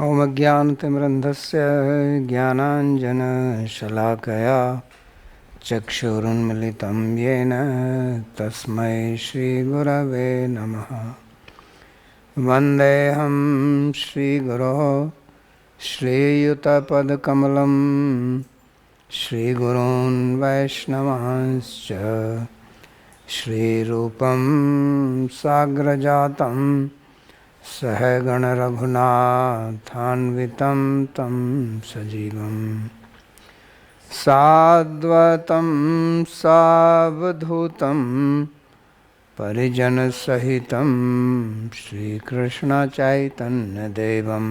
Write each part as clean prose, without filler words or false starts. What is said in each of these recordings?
ओमज्ञानतिमिरन्धस्य ज्ञानाञ्जनशलाकया चक्षुरुन्मिलितं येन तस्मै श्रीगुरवे नमः। वन्देऽहं श्रीगुरोः श्रीयुतपदकमलं श्रीगुरून् वैष्णवांश्च श्रीरूपं साग्रजातं सहगण रघुनाथान्वितं तं सजीवं साद्वतं सावधूतं परिजनसहितं श्रीकृष्णचैतन्यदेवं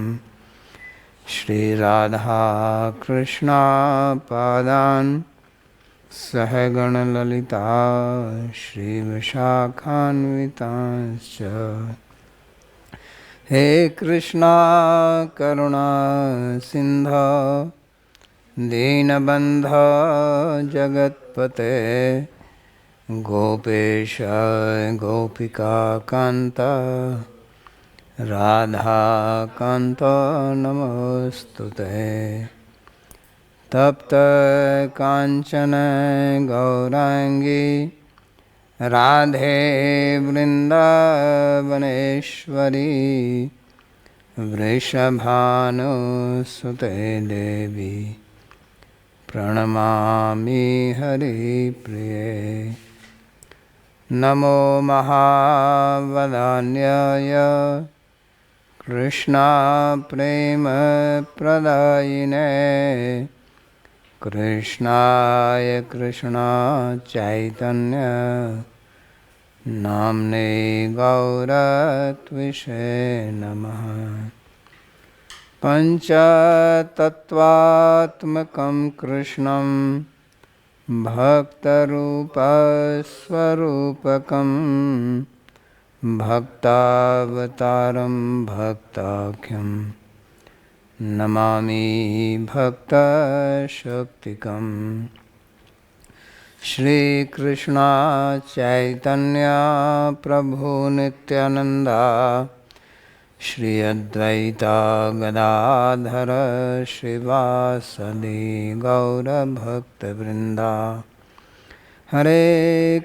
श्रीराधाकृष्णपादान् सहगण ललिता श्रीविशाखान्वितांश्च। हे कृष्णा करुणा सिंधु दीनबंधो जगत्पते गोपेश गोपिका कांत राधा कांत नमोस्तुते। तप्त कांचन गौरांगी राधे वृंदावनेश्वरी वृषभानुसुते देवी प्रणमामि हरिप्रिये। नमो महावदान्याय कृष्णा प्रेम प्रदायिने कृष्णाय कृष्णा चैतन्य नाम्ने गौरत्विषे नमः। पंचतत्वात्मकं कृष्णं भक्तरूपस्वरूपकं भक्तावतारं भक्ताख्यं नमामि भक्तशक्तिकं। श्री कृष्णा चैतन्य प्रभु नित्यानंदा श्री अद्वैता गदाधर श्रीवासदि गौरभक्तवृंदा। हरे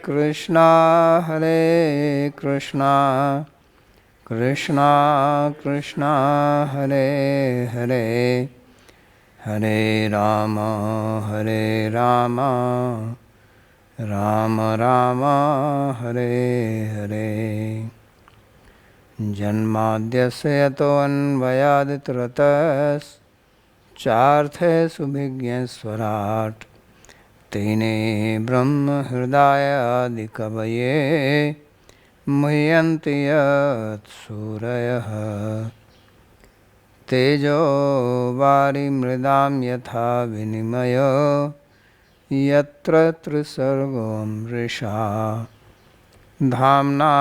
कृष्णा कृष्णा कृष्णा हरे हरे हरे राम राम राम हरे हरे। जन्माद्यस्य यतोऽन्वयादितरतश्चार्थे सुभिज्ञस्वराट् तेने ब्रह्म हृदयादिकवये मुह्यन्ति यत्सूरयः। तेजो वारिमृदां यथा विनिमयो यत्र त्रिसर्गो मृषा धाम्ना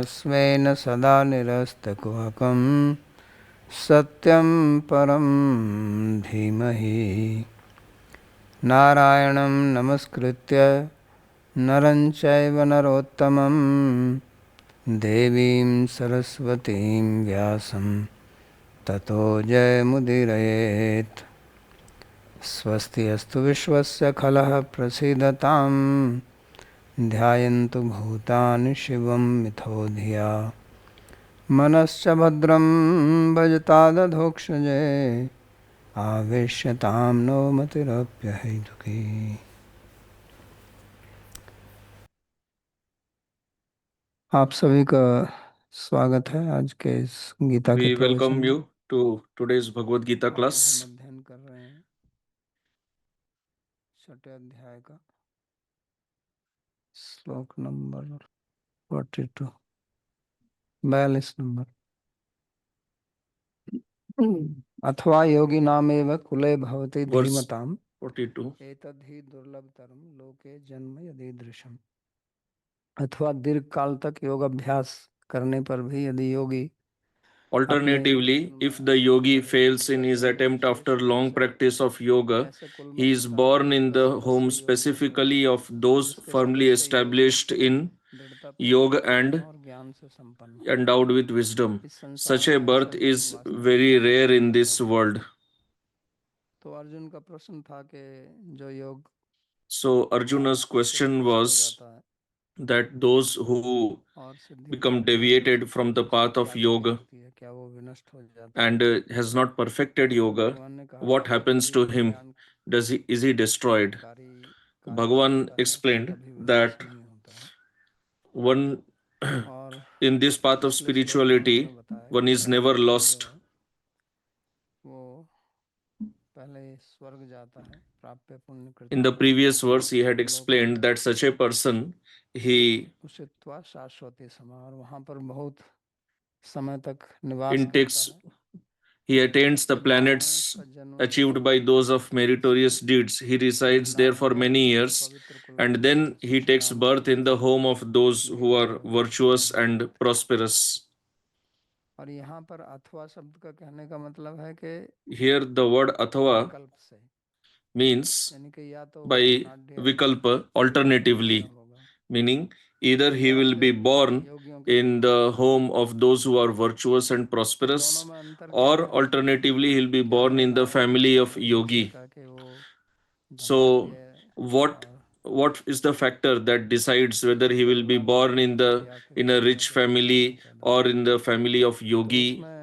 स्वेन सदा निरस्तकुहकं सत्यं परं धीमहि। नारायणं नमस्कृत्य नरं चैव नरोत्तमं देवीं सरस्वतीं व्यासं ततो जयमुदीरयेत्। स्वस्ति अस्तु विश्वस्य खलः प्रसीदतां ध्यायन्तु भूतानि शिवं मिथो धिया। मनश्च भद्रं भजतादधोक्षजे आवेश्यतां नो मतिरप्यहैतुकी। आप सभी का स्वागत है आज के इस गीता के We प्रवचन welcome में। you to today's Bhagavad Gita class. हम अध्ययन कर रहे हैं छठे अध्याय का श्लोक नंबर 42 42 नंबर। अथवा योगी नामेव कुले भवति Verse धीमताम् 42. एतद्धि दुर्लभतरम लोके जन्म यदीदृशम्। अथवा दीर्घ काल तक योग अभ्यास करने पर भी यदि योगी Alternatively, if the yogi fails in his attempt after long practice of yoga, he is born in the home specifically of those firmly established in yoga and और ज्ञान से संपन्न हो। endowed with wisdom. इस संसार Such a में birth ऐसा जन्म is वास्तव में very बहुत rare in दुर्लभ this है। world. तो अर्जुन का प्रश्न था कि जो योग So Arjuna's से question भ्रष्ट हो was जाता है that those who और सिद्धि become प्राप्त नहीं करता, deviated from the उसकी path of क्या गति yoga होती है, क्या वो विनष्ट हो जाता है? and has not perfected तो yoga, भगवान ने कहा what कि happens कभी to भी him? Is he destroyed? कल्याणकारी कार्य नहीं Bhagavan होता है, explained कभी विनाश that नहीं होता है। one और in this path of पिछले श्लोक में उन्होंने spirituality, बताया one कि is जो never व्यक्ति जो lost. है वो पहले स्वर्ग जाता है प्राप्य पुण्य In the कृत्वा, previous verse, he had लोक explained that such a person, he उषित्वा शाश्वती समा, और वहाँ पर बहुत समय तक निवास करता intakes, है। he attains the फिर बाद में planets उसका जन्म achieved by those of meritorious deeds. He resides there for ब्राह्मण या many किसी years, पवित्र कुल and में then he takes Sachchidanand birth in the home of those who Giri are में virtuous रहता and है। prosperous. और यहाँ पर अथवा शब्द का कहने का मतलब है कि Here, the word athava विकल्प से, means यानी कि या तो वो by नाड्य vikalpa योगियों में पैदा alternatively, होगा meaning either he या will be फिर born योगियों के in कुल में the होगा। home of those who are virtuous and तो दोनों prosperous, में अंतर क्या or है? alternatively he'll be क्या born in the निर्धारण किया family of जाए इस विषय yogi. का कि वो So धनाढ्य what और what is the factor that decides whether he will be परिवार में born पैदा in होगा the या फिर in a योगियों rich के परिवार में family पैदा or होगा? in the family of तो yogi? उसमें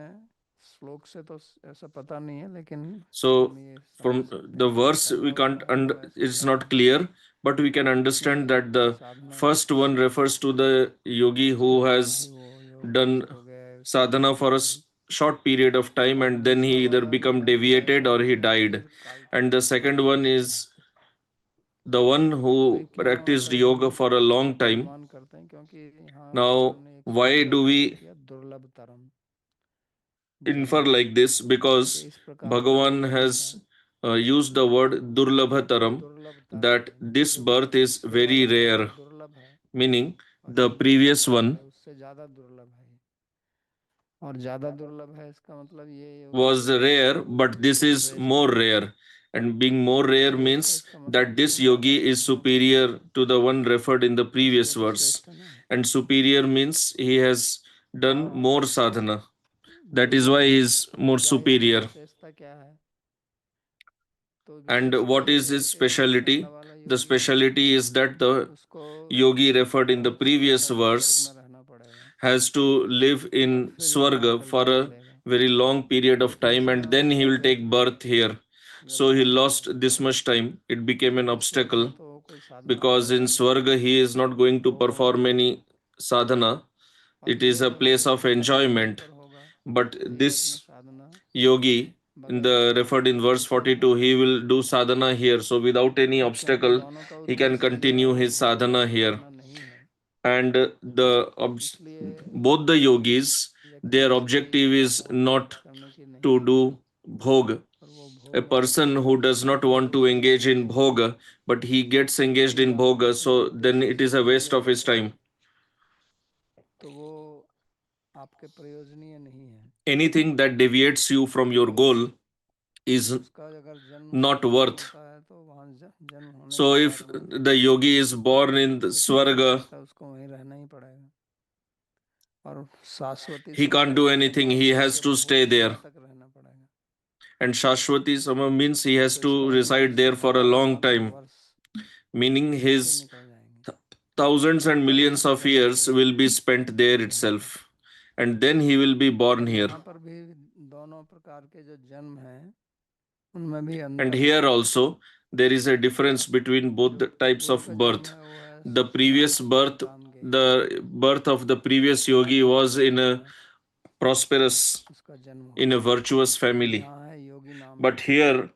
श्लोक से तो ऐसा पता नहीं है, लेकिन So हम ये समझ from सकते the हैं कि जो verse पैदा we होता can't है वो ऐसे it's जन्म not clear, but we can जिसमें understand that योग की the Sadhana first one refers to the yogi उसके who बाद ही has वो योग done भ्रष्ट हो गया, उसकी sadhana मृत्यु for a हो गई। short period of time और and then दूसरा he either वाला जो become है वो deviated ऐसा or है he कि वो died. दीर्घकाल तक And the योग second one अभ्यास करें। is the one तो ये who क्यों practiced ऐसा yoga for a long time. अनुमान करते हैं? क्योंकि यहाँ Now, उन्होंने एक शब्द why का do प्रयोग we किया, दुर्लभ तरम, infer दुर्लभ, like this? कि Because इस प्रकार का जो Bhagavan जन्म है has used the word वो Durlabhataram, दुर्लभ तरम that है। this जो birth is पिछले very वाला जो है वो rare, दुर्लभ है, meaning और the जो दुर्लभ previous तरम one है उससे ज्यादा दुर्लभ है। और ज्यादा दुर्लभ है इसका मतलब ये होगा was कि rare, but this is श्रेष्ठ more है। rare. And being more rare श्रेष्ठ है means इसका that मतलब ये this नहीं होगा yogi कि is बहुत ही superior to the one referred in the इससे previous भी verse. श्रेष्ठ है ना। And superior means he has done more sadhana. That is why he is more क्या है इसकी superior. विशेषता क्या है? तो And विशेषता what ये is है his कि जो पहला speciality? वाला The योगी है speciality is that the उसको yogi referred in the बहुत समय previous तक स्वर्ग में verse रहना पड़ेगा has to live और in फिर यहाँ Swarga for कल्याण a मिलेगा। very long period of कुछ time and समय then he उसका will जब take birth here. जब So he भावी lost this much time. It became an स्वर्ग में obstacle तो कोई साधना नहीं because in करेगा, Swarga he is not going to भोगों में perform रहेगा। any sadhana. और It is ये a जो place of योगी अपने स्तर enjoyment. पर होगा But तो ये अपने this साधना yogi in बगैर the किसी referred in verse अड़चन के 42 he will do sadhana here. So without any तो क्योंकि obstacle दोनों का he can उद्देश्य जो है continue वो his भोग sadhana प्राप्त here. करना नहीं है, And इसलिए both the yogis, व्यक्ति their को शरीर objective का is भोग not प्राप्त करने की नहीं to है, do bhog. और वो भोग A में person who does not want प्रवृत्त to नहीं engage होना in चाहिए। bhoga, but he gets क्योंकि engaged in जब bhoga, अपने so then उद्देश्य it से is a भोग waste of लेगा his time. तो वो आपके प्रयोजनीय नहीं है। Anything that deviates you from your तो goal is उसका अगर जन्म not स्वर्ग में worth. होता है तो वहाँ जन्म होने के So बाद if वो the yogi is born in the कुछ नहीं कर Swarga, सकता, उसको वहीं रहना ही पड़ेगा। और शाश्वती he समा can't का do मतलब anything. भाव He ये है has कि to बहुत stay समय there. तक रहना पड़ेगा। And Shashwati Sama means he has तो to इसका मतलब reside उसके there for a हजार long लाखों time, वर्ष meaning ऐसे ही his निकल जाएंगे। thousands and तब millions उसका of जन्म years होगा will be spent there यहाँ पर। itself. And then he will be born और here. यहाँ पर भी दोनों प्रकार के जो जन्म हैं उनमें भी And अंतर है। here also, there is a difference between both जो the types पूर्व of का जन्म birth. है वो है The श्याम previous birth, सुंदरकाम गेय, the birth of the previous yogi Raja was in परिवार a में prosperous, उसका जन्म in हुआ। a virtuous और family. यहाँ है योगी नाम But के। here,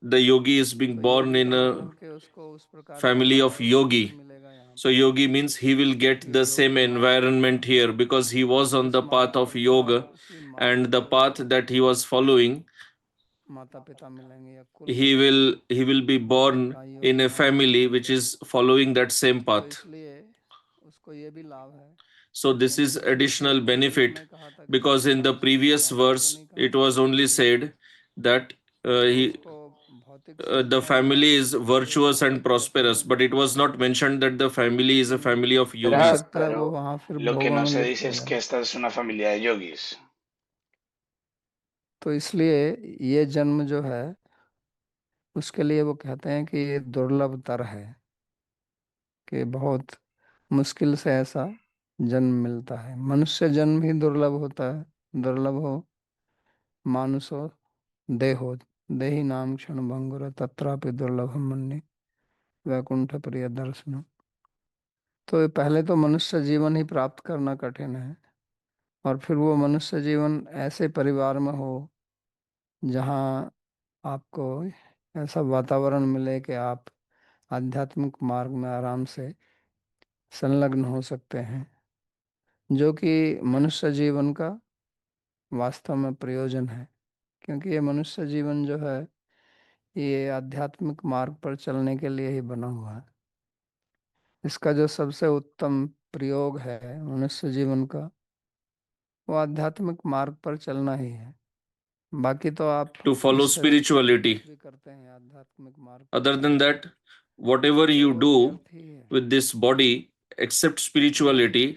the yogi is being तो born योगी in का a मतलब कि उसको उस प्रकार का family of वातावरण भी yogi. मिलेगा यहाँ So पर। yogi means he will get ये the योग same की माया environment here because he was on जिस the माया path of अथवा yoga, उसी माया and the के path that he was following, माता पिता मिलेंगे या कुल he मिलेगा, will he will be born जहाँ in योगी a नाम के family हैं। which is following that same तो path. इसलिए उसको ये भी लाभ है, So this क्योंकि is पिछले additional श्लोक में तो benefit इतना ही कहा था कि because in the मानसिक previous सुखावती तो verse नहीं कहा it था, was only said that कि he उसको the family is virtuous and prosperous, but it was not mentioned that the family is a family of हो yogis. सकता है वो वहां फिर lo que भोगों no में se लिप्त dice हो es जाए। que esta es una familia de yogis. तो इसलिए ये जन्म जो है उसके लिए वो कहते हैं कि ये दुर्लभ तर है, कि बहुत मुश्किल से ऐसा जन्म मिलता है। मनुष्य जन्म ही दुर्लभ होता है, दुर्लभ हो मानुषो देहो देही नाम क्षण भंगुर तत्रापि दुर्लभ मन्ये वैकुंठ प्रिय दर्शन। तो पहले तो मनुष्य जीवन ही प्राप्त करना कठिन है, और फिर वो मनुष्य जीवन ऐसे परिवार में हो जहाँ आपको ऐसा वातावरण मिले कि आप आध्यात्मिक मार्ग में आराम से संलग्न हो सकते हैं, जो कि मनुष्य जीवन का वास्तव में प्रयोजन है। क्योंकि ये मनुष्य जीवन जो है ये आध्यात्मिक मार्ग पर चलने के लिए ही बना हुआ है। इसका जो सबसे उत्तम प्रयोग है मनुष्य जीवन का, वो आध्यात्मिक मार्ग पर चलना ही है। बाकी तो आप To follow इस शरीर से spirituality. कुछ भी करते हैं आध्यात्मिक मार्ग पर Other than चलने that, के, whatever तो you वो do व्यर्थ ही है। with this body, except spirituality,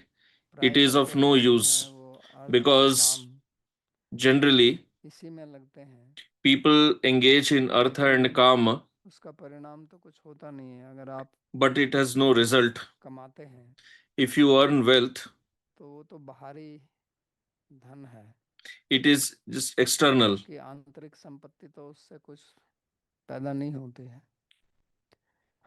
it प्राय is of करके no लोग जो use, हैं वो अर्थ because काम generally इसी में लगते हैं, people engage in artha and लेकिन kama, उसका परिणाम तो कुछ होता नहीं है। अगर आप but it has no result. कमाते हैं If you earn wealth, तो वो तो बाहरी धन है, it is just external. आपकी आंतरिक संपत्ति तो उससे कुछ पैदा नहीं होती है।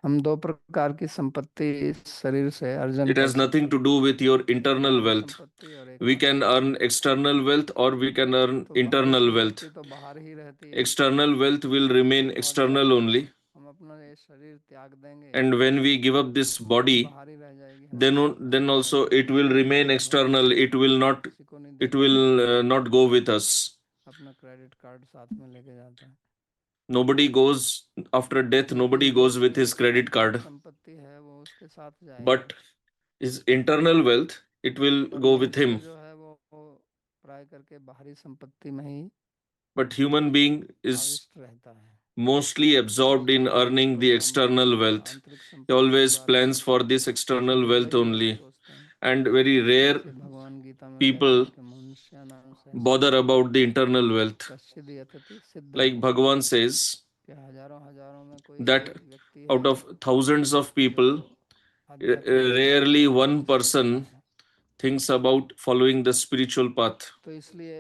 हम दो प्रकार की संपत्ति इस शरीर से अर्जन It कर has nothing सकते to हैं, do with your एक internal बाहरी wealth. संपत्ति और एक We can आंतरिक earn संपत्ति। external wealth or we can earn तो बाहरी internal wealth. संपत्ति तो बाहर ही रहती है, External wealth will remain और external जब only. हम अपना ये शरीर त्याग देंगे And when we give up this तो वो भी body, बाहर ही रह जाएगी, then हमारे हाथ then में also रहेगी, it will remain और वो external. It will not किसी को नहीं it देखा will जाएगा। not go with us. अपना क्रेडिट कार्ड साथ में लेके जाता है। Nobody goes after death. लेकिन Nobody जो goes with उसकी his credit आंतरिक card. संपत्ति है वो उसके साथ जाएगी, But his internal wealth, it will और go with मनुष्य him. जो है वो प्राय करके बाहरी संपत्ति में ही But human being is आविष्ट रहता है। mostly absorbed in इसलिए earning उसको the हम external wealth. आंतरिक He संपत्ति के always बारे में plans for this external wealth वही only. सोचते हैं। And very rare जैसे भगवान गीता में कहते people हैं कि मनुष्य नाम bother about the internal wealth. कश्चिद यतति सिद्ध Like Bhagavan says कि हजारों हजारों में कोई that एक व्यक्ति out है of thousands of जो people, आध्यात्मिक मार्ग rarely पर one पहुंच सकता person है। thinks about following the spiritual path. तो इसलिए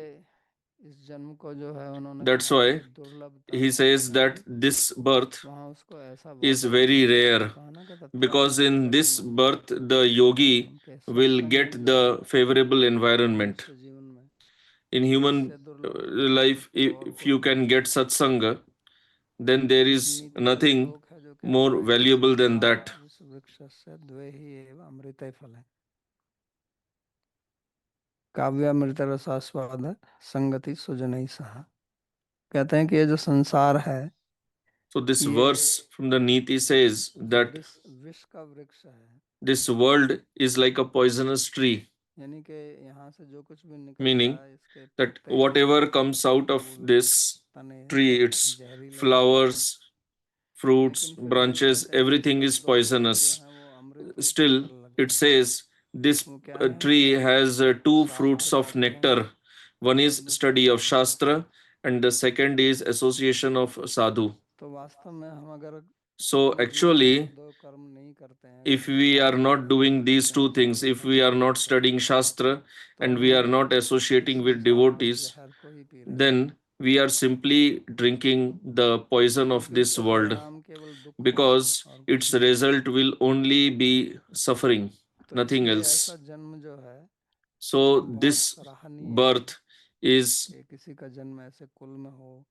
इस जन्म को जो है उन्होंने That's कहा कि why दुर्लभतर he है, says that क्योंकि this birth वहाँ उसको ऐसा is वातावरण very मिला, जो rare, कहा ना कि because तत्रापि in दुर्लभम this मन्ये birth the वैकुंठ yogi प्रियदर्शनम, के will सत्संग get मिल the जाए favorable environment. मनुष्य जीवन में, In तो human इससे दुर्लभ life, तो और if कोई you नहीं can है। get satsanga, then there एक is नीति में nothing श्लोक है जो कहता more है कि valuable than that. इस वृक्ष से द्वे ही एव अमृत फल है, काव्यामृत रसास्वाद संगति सुजनई सहा। कहते हैं कि ये जो संसार है So this ये verse from the Niti says that विष विष का वृक्ष है, this world is like a poisonous tree, यानी कि यहाँ से जो कुछ भी निकलता meaning है, इसके that पत्ते, whatever comes out of fool, this तने tree, सब its जहरीले होते हैं। flowers, fruits, लेकिन फिर भी branches, कहते हैं कि everything इसके is पत्ते जो poisonous. हैं वो अमृत रूपी Still, फल लगते it हैं। says this वो क्या है? tree has two fruits शास्त्र of करते हैं, nectar. One is कर्म study of करते हैं। Shastra, and the second is association of sadhu. तो वास्तव में हम अगर So इन actually, दो कर्म नहीं करते हैं, if कर्म we are कांड not करते doing हैं, these two अध्यात्म things, मार्ग if में we नहीं are not चलते, studying Shastra तो and we are हम not इस associating with संसार devotees, जहर को ही पी रहे हैं, then we are simply drinking the poison of क्योंकि this उसका world, परिणाम केवल दुख होगा because और कुछ its नहीं। result will only be suffering, तो nothing इसलिए else. ऐसा जन्म जो है So वो बहुत this सराहनीय है birth is कि किसी का जन्म ऐसे कुल में हो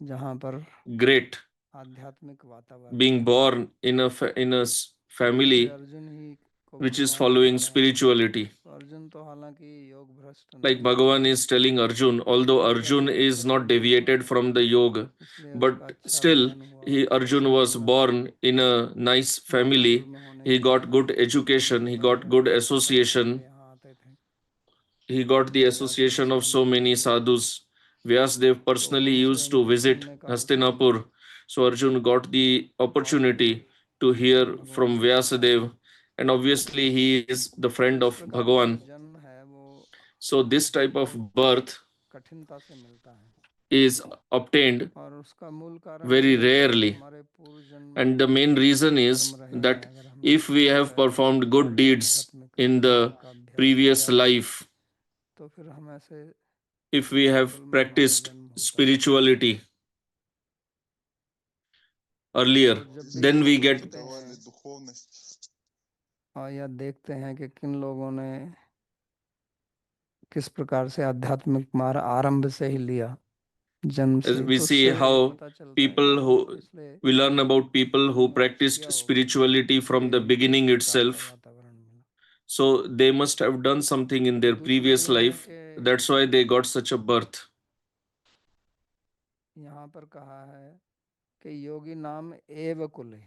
जहाँ पर great, आध्यात्मिक वातावरण being हो। born in in a जैसे family अर्जुन ही को which is भगवान following बता रहे हैं, spirituality. तो अर्जुन तो हालांकि योग भ्रष्ट Like नहीं था, Bhagavan is telling Arjun, although फिर भी Arjun अर्जुन is अच्छा not विद्वान हुआ, deviated from the yoga, इसलिए उसका but अच्छा still अध्ययन हुआ, he उसको Arjun was संलग्न born in a nice वातावरण family. में होने He के got कारण good education, he बड़े got बड़े good तीर्थ पद करके association, यहाँ आते थे, he got the Vyasji association से of so मिलने many के लिए। sadhus. Vyasdev तो personally उनसे used to इनको visit सुनने का अवसर मिला। Hastinapur So Arjun got the opportunity to hear from Vyasadeva, and obviously he is the friend इस of प्रकार जो Bhagavan. जन्म है वो So this type of birth कठिनता से मिलता है is obtained और उसका मूल कारण very ये है कि rarely. हमारे पूर्व जन्म And the में main reason कर्म is रहे हैं that अगर हमने if we जो have है performed good deeds आध्यात्मिक in साधना the का अभ्यास previous किया है life, तो फिर हम ऐसे if we have कुल में हमारा practiced जन्म होता है spirituality earlier, तो जब भी then ये we get सोचते हैं और या देखते हैं कि किन लोगों ने किस प्रकार से आध्यात्मिक मार्ग आरंभ से ही लिया जन्म as से we तो see उससे how पता चलता है कि people who उनको इसलिए we learn about people who मोक्ष practiced किया होगा spirituality from the कि beginning इस प्रकार का itself. वातावरण मिला So they must have done something in their दूसरा previous ये है life. कि That's why they got such a birth. यहाँ पर कहा है कि योगी नाम एव कुले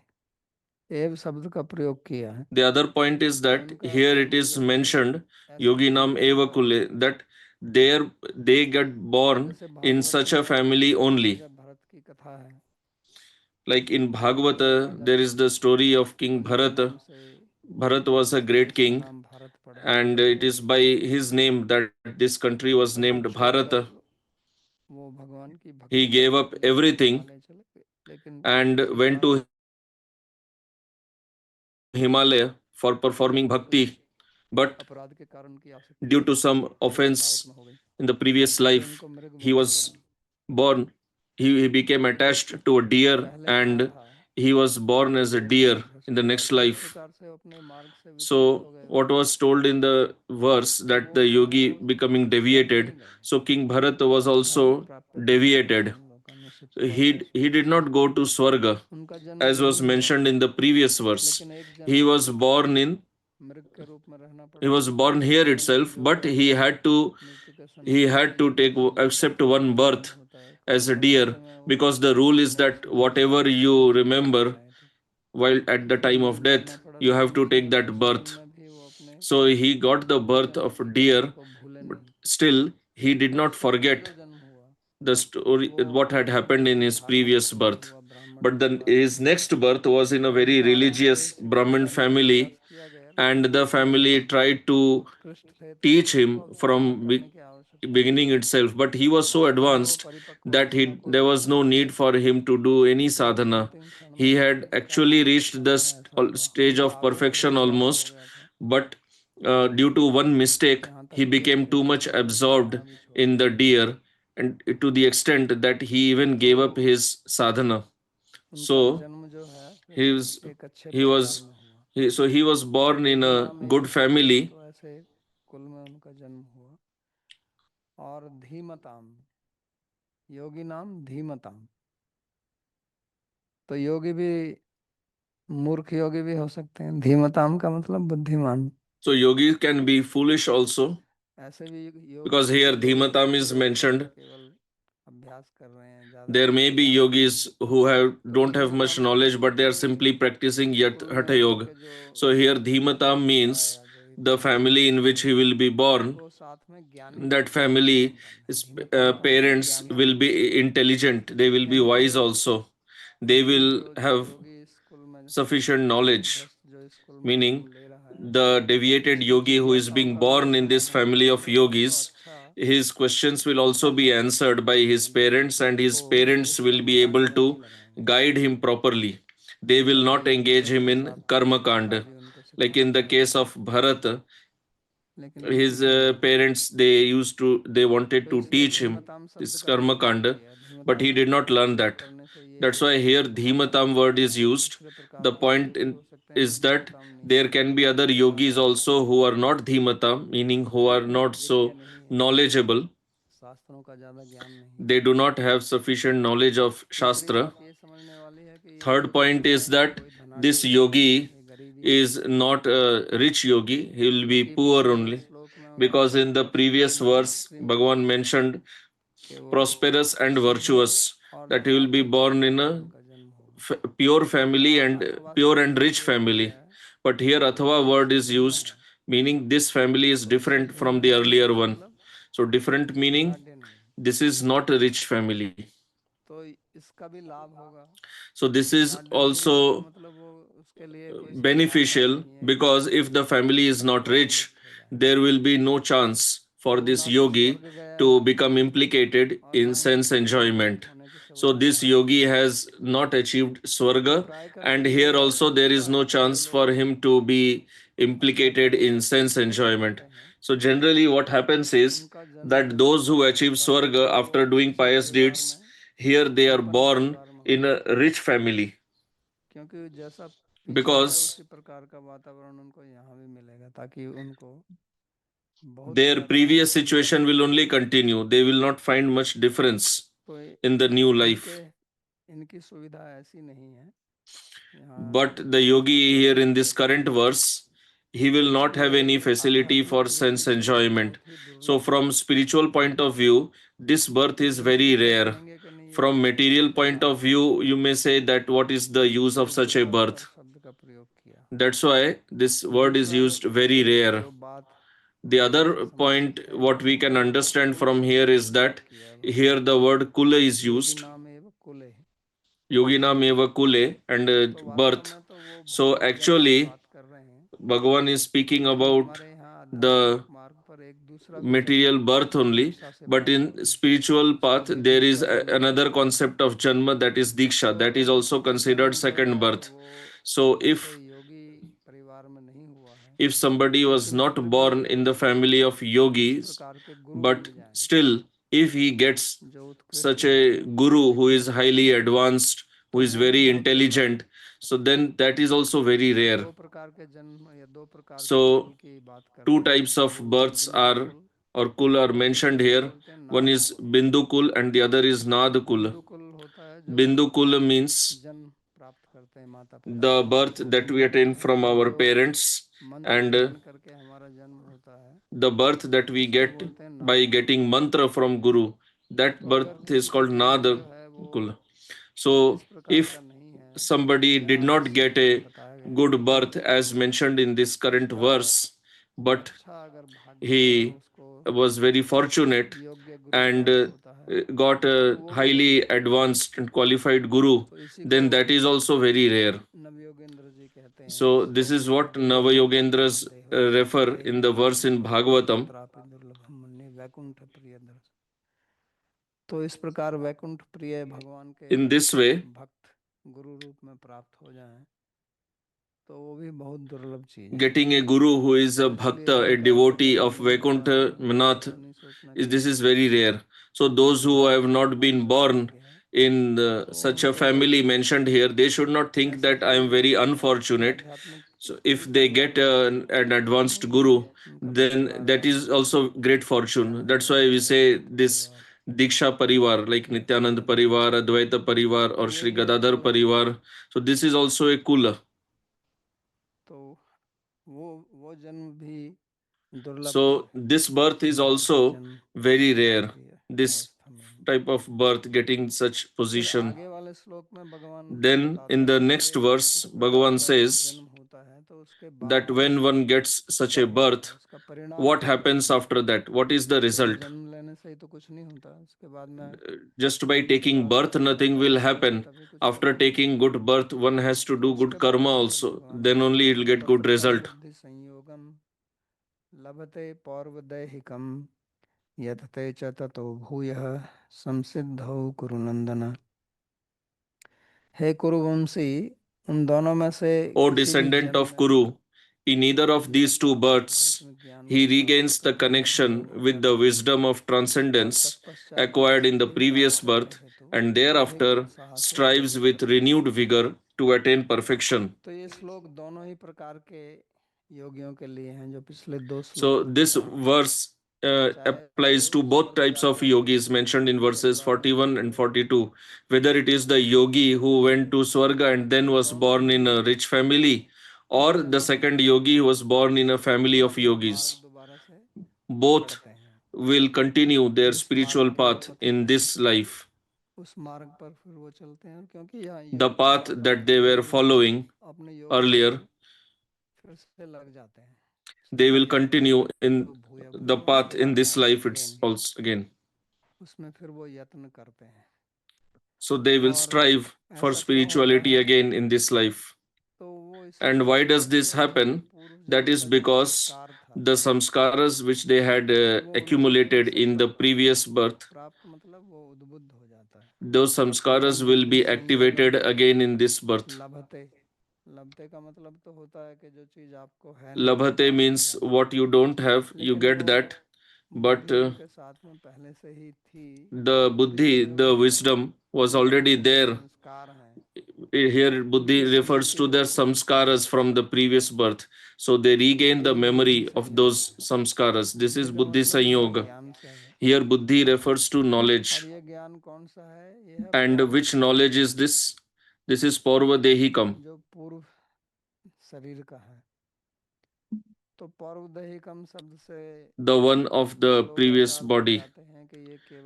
एव शब्द का प्रयोग किया है The other point is तो that इनका here it जन्म is जो है mentioned, ऐसी Yogi Nam फैमिली में Eva हुआ Kule, that there they get born जैसे in भागवत such a में family only. राजा भरत की कथा है Like in कि Bhagavata, Raja there is the story of King उन्हीं के Bharata. नाम से Bharat was a great देश का king, नाम भारत पड़ा and it is by his name that this country was सब named कुछ छोड़कर Bharata. वो भगवान की He भक्ति gave करने up के लिए everything हिमालय चले गए लेकिन and उसके went बाद to Himalaya for performing कुछ bhakti. But अपराध के कारण की आवश्यकता due हो to गई some थोड़ी offense थकावट में हो गई in the previous तो life, इनको मृग he बनना was पड़ा born, he became attached to a तो जो deer पहले जन्म and था he was born as a वो उनका deer in भ्रष्ट the हुआ next तो इस life. प्रकार से अपने मार्ग से विचलित So, हो गए what was told in the verse तो that वो the yogi वो becoming स्वर्ग deviated, नहीं गए so King Bharat was स्वर्ग also प्राप्त नहीं किया deviated. उन लोकानुसित He did not go to Swarga उनका जन्म as was जरूर हुआ mentioned in the previous verse. लेकिन एक He जन्म was born in मृग के रूप में रहना he पड़ा was born here क्योंकि itself, जो but he जाति had to मृत्यु के he समय had to take accept one जन्म birth होता है as क्योंकि a मरते deer, समय वो because the rule is मोक्ष that नहीं पाते whatever यदि you उसमें मर remember जाए तो while at the तो time of मृग बनना death, पड़ा you have लेकिन to take उसमें that उस जन्म birth. में भी वो अपने So he got the पूर्व birth जन्म of a की गलती deer, को भूले but नहीं still he did तो not उसके बाद forget जो जन्म हुआ the story वो what had happened in his धार्मिक previous कुल में birth. हुआ ब्राह्मण But कुल then वाला his next birth was in a तो इस very कारण से religious इसको Brahmin बताने का प्रयास family, किया गया and लेकिन the way family tried to उत्कृष्ट थे तो teach उनको him अब उद्धार from करने की आवश्यकता नहीं beginning itself, but he was so बाद में वो advanced परिपक्व that अवस्था he को there was देखते no हैं need for him to do any कि वो sadhana. अंतिम क्षण में He देखते had हैं कि क्या actually हमारे reached साथ the में ऐसा हुआ stage उनका of आगे बढ़ perfection भी जाना हो almost, गया था but due to one mistake, यहाँ तक he कि became अपने too much जीवन को absorbed जीना भी छोड़ in the दिया deer, and to the extent that he even तो gave up his sadhana. उनका So जन्म जो है फिर he was एक अच्छे he परिवार was में हुआ he was born in Yogi a नाम good एव कुले family. तो ऐसे कुल में उनका जन्म हुआ और धीमताम योगी नाम धीमताम तो योगी भी मूर्ख योगी भी हो सकते हैं धीमताम का मतलब बुद्धिमान So yogi can be foolish also, ऐसे भी योगी because हो here सकते हैं Dhimatam is जो mentioned. केवल अभ्यास कर रहे हैं ज्यादा There may इसका be ज्ञान नहीं है yogis who तो don't have much धीमताम का knowledge, मतलब but they are simply practicing yat कुल में hatha yoga. उनके जो So here Dhimatam पिता means या जो भी the परिवार family में in which थे he will be born. उनको साथ में ज्ञानी That ज्ञानी family, संपन्न है his धीमताम का मतलब parents ज्ञानी will be intelligent. They will be यानी wise also. They क्योंकि will जो have योगी स्कूल में sufficient knowledge. भ्रष्ट जो स्कूल में Meaning, जन्म ले रहा है the deviated उसकी yogi who is जिज्ञासाओं being का भी born in this समाधान family of करेंगे तो yogis, अच्छा his questions will also be आध्यात्मिक answered by his जीवन जीने parents, के and लिए his तो वो parents इस will be कर्मकांड able में नहीं to लगाएंगे guide him properly. They will जैसे not engage him Bharat in साथ karma पिता kand. भी उनको Like सिखाना in the चाहते case थे of Bharat, लेकिन वो his सीखे नहीं parents they wanted तो to इसलिए teach him धीमताम शब्द this का karma प्रयोग किया kand, गया but धीमताम he का did not learn प्रयोग that. करने से That's ये why here भाव Dhimatam बनता word है is used. दूसरे प्रकार The के point योगी भी हो सकते हैं जो is that धीमताम नहीं there है can be other yogis also who are not Dhimatam, meaning who are जिनको not विद्या so नहीं है knowledgeable. शास्त्रों का ज्यादा ज्ञान नहीं है They do not have sufficient knowledge of तीसरी Shastra. बात ये समझने वाली है कि ये Third योगी जो point है is ये that कोई this धनाढ्य नहीं है yogi ये गरीबी में is not a rich yogi, he will be क्योंकि poor पिछले only. श्लोक में उन्होंने Because in the previous Shrimad verse, Shrimad Bhagavan mentioned कि वो prosperous and शुद्ध virtuous, और that he will be धनाढ्य born in a उनका जन्म होगा pure family यहाँ and अथवा pure शब्द and का rich प्रयोग किया family. है But here Athava तो word इससे is भिन्न used, है meaning this family is तो इससे different भिन्न from the है earlier इसका one. मतलब So different ये meaning, धनाढ्य नहीं है this is not a rich family. तो इसका भी लाभ होगा। So this is यहाँ डर गई इसका also मतलब वो उसके लिए कोई संभावना beneficial नहीं है because if the family is not rich, मुक्त हो जाए। there will be no chance for वो this ना तो yogi स्वर्ग गया to है become implicated और ना in ही sense स्वर्ग enjoyment. मुक्त होने की So सुविधा this है। yogi has not achieved तो swarga, प्राय करके and ये here also there is होता no है कि जो chance for लोग him to be implicated अध्यात्मिक in sense जीवन enjoyment. जीते हैं So generally what happens is उनका जन्म that जब those who achieve होता है swarga तो वो after doing अच्छे pious परिवार deeds, में, here they are संपन्न born परिवार में in होता a है, rich family क्योंकि जैसा पीछे है because उसी प्रकार का वातावरण उनको यहाँ भी मिलेगा, ताकि उनको बहुत their ज़्यादा previous सुविधा situation will only continue. They will not find much difference तो in the new life. इनकी सुविधा ऐसी नहीं है But यहाँ the बहुत yogi here in this व्यक्ति current हैं verse, he will not have इसलिए any facility आध्यात्मिक for जीवन sense के लिए enjoyment. बहुत ही So, दुर्लभ from spiritual point of view, this birth इस is दृष्टि very से rare. कहेंगे कि नहीं, ये From बहुत material point of दुर्लभ है, view, you may say that what is the use of इसलिए such a दुर्लभ birth? शब्द का प्रयोग किया। That's why this word is दूसरा used very rare. जो बात The ध्यान other से समझ point, सकते हैं what we वो can यहाँ पर understand कुल from शब्द here का is प्रयोग that किया है, here the word kula is Yogi used. नाम एवं कुले। Yoginam eva kule and तो वास्तव birth. में तो वो So भौतिक जन्म की actually, बात कर रहे हैं, Bhagavan is speaking लेकिन about हमारे यहाँ आध्यात्मिक the मार्ग पर एक दूसरा भी जन्म material birth only, दीक्षा से but प्राप्त in होता है, spiritual जिसको path कि there is दीक्षा जन्म another कहते हैं। concept of janma, that is diksha, तो that is अगर also ये considered जन्म जो second है birth. वो So जैसे if योगी परिवार में नहीं हुआ है, somebody was लेकिन not फिर भी born in the family of इस yogis, प्रकार के गुरु but मिल जाएं still if he gets जो उत्कृष्ट such होते a हैं, guru who is highly advanced, who तो is वो भी very बहुत दुर्लभ है। intelligent, so then that is also very तो rare. दो प्रकार के जन्म या दो प्रकार के कुल So की बात कर two रहे हैं, types of वो है births बिंदु are कुल, or kul are mentioned जिसे हम here. बोलते हैं One नाद is कुल। Bindu kul and the other is Nad kul. बिंदु कुल होता है जो Bindu kul means जन्म प्राप्त करते हैं माता पिता the से, birth वो that we बिंदु attain कुल है, from और our जो parents, मंत्र and श्रवण करके हमारा जन्म होता है the birth that we उसको get बोलते हैं by नाद कुल। getting mantra from Guru. That तो अगर birth is किसी का called जन्म Nad जो है वो kul. So इस प्रकार if का नहीं है, somebody did यहाँ not इस get श्लोक में a बताया गया है, good birth as mentioned in this तो current उसका verse, but अच्छा अगर भाग्य है और he उसको was very fortunate योग्य गुरु and प्राप्त होता है, got तो a वो भी highly दुर्लभ है। advanced and qualified guru, तो इसी को then that is also very rare. नवयोगेंद्र जी कहते हैं So this श्लोक is में, what Navayogendras refer देह in the verse in दुर्लभम Bhagavatam. तत्रापि दुर्लभम मन्ये वैकुंठ प्रिय दर्शन। तो इस प्रकार वैकुंठ प्रिय भगवान के In this way, भक्त गुरु रूप में प्राप्त हो जाएं तो वो भी बहुत दुर्लभ चीज है। getting a guru who is a तो इसलिए bhakta, a गीता के devotee पहले of अध्याय में Vaikuntha अर्जुन को Manath, ऐसा नहीं सोचना this चाहिए is very rare. So those कि who बहुत have not been अच्छा born भाग्य है, in तो such a उनको family mentioned here, they should not think ऐसा that I कोई am very unfortunate. आध्यात्मिक So if they परिवार get में जन्म an नहीं advanced चाहिए, guru, उनका then परिवार that बहुत is also great fortune. चाहे That's वो why we say वैदिक this परिवार Diksha Parivar, like या कोई Nityanand अन्य Parivar, परिवार, Advaita Parivar, तो or वो Sri भी Gadadhar दुर्लभ है। Parivar. So this is also a kula. तो वो जन्म भी दुर्लभ है So this birth is जिनका also जन्म very rare. प्रिय This अवस्था में हो। type of birth getting such फिर position. आगे वाले श्लोक में भगवान Then बताते in the हैं next कि verse, इस प्रकार Bhagavan का जब says जन्म होता है तो उसके that बाद when one gets such क्या a होता है, birth, उसका परिणाम what क्या होता happens है। after that? What is the केवल result? जन्म लेने से ही तो कुछ नहीं होता, उसके बाद में Just by उनके taking द्वारा birth, किए गए nothing will कर्म से happen. तभी कुछ After परिणाम taking होता good birth, one has to है। तो do उसके good karma बाद फिर also. भगवान Then कहते only हैं it will कि get good तत्र फल result. बुद्धि संयोगम लभते पौर्वदैहिकम यतते च ततो भूयः संसिद्धौ कुरुनंदन। हे कुरुवंशी, उन दोनों में से O किसी भी descendant जन्म of में Kuru, in either of these two births, आध्यात्मिक ज्ञान को he प्राप्त regains the करने का connection संयोग हो with the जाता है wisdom of और transcendence तत्पश्चात acquired in the इसी प्राप्त previous करने birth हेतु and अधिक thereafter उत्साह से strives यत्न with करता है। renewed vigor to attain perfection. तो ये श्लोक दोनों ही प्रकार के योगियों के लिए हैं जो पिछले दो So श्लोक में this बताए हैं, verse चाहे applies to वो both स्वर्ग types of जाकर yogis mentioned in सुखी verses परिवार में 41 पैदा and हो 42. Whether it is the yogi who went to Swarga and then was दोनों born in a he rich family, or the जन्म second yogi who was born in a family of अपना मार्ग yogis, दोबारा से both पकड़ते हैं will continue their और इस मार्ग spiritual के जो path पथिक in हैं this life. उस मार्ग पर फिर वो चलते हैं, क्योंकि यहाँ The योगी path कहा that जाता they है were जो following अपने योग में earlier, ही फिर से लग जाते हैं, they will संसिद्धौ continue in भूय the भूय path in दोबारा this life. It's again, also again. उसमें फिर वो यत्न करते हैं। So they will strive for spirituality again in this life. And why does this happen? That is because the samskaras which they had accumulated in the previous birth, those samskaras will be activated again in this birth. Labhate means what you don't have, you get that. But the buddhi, the wisdom was already there. Here buddhi refers to their samskaras from the previous birth. So they regain the memory of those samskaras. This is buddhi sanyoga. Here buddhi refers to knowledge. And which knowledge is this? This is Paurva Dehikam. The one of the previous body.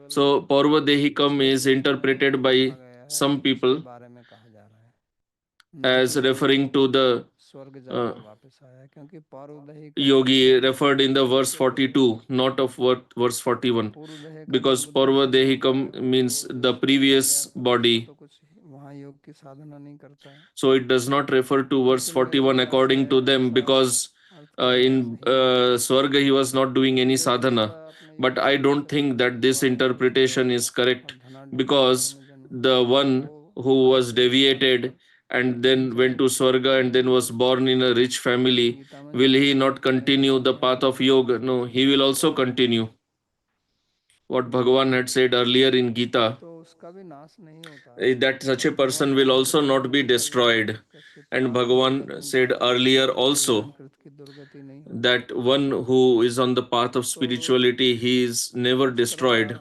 So Paurva Dehikam is interpreted by some people as referring to the yogi referred in the verse 42, not of verse 41, because Paurva Dehikam means the previous body. So it does not refer to verse 41 according to them, because in Swarga he was not doing any sadhana. But I don't think that this interpretation is correct, because the one who was deviated and then went to Swarga and then was born in a rich family, will he not continue the path of yoga? No, he will also continue. What Bhagavan had said earlier in Gita, that such a person will also not be destroyed. And Bhagavan said earlier also that one who is on the path of spirituality, he is never destroyed.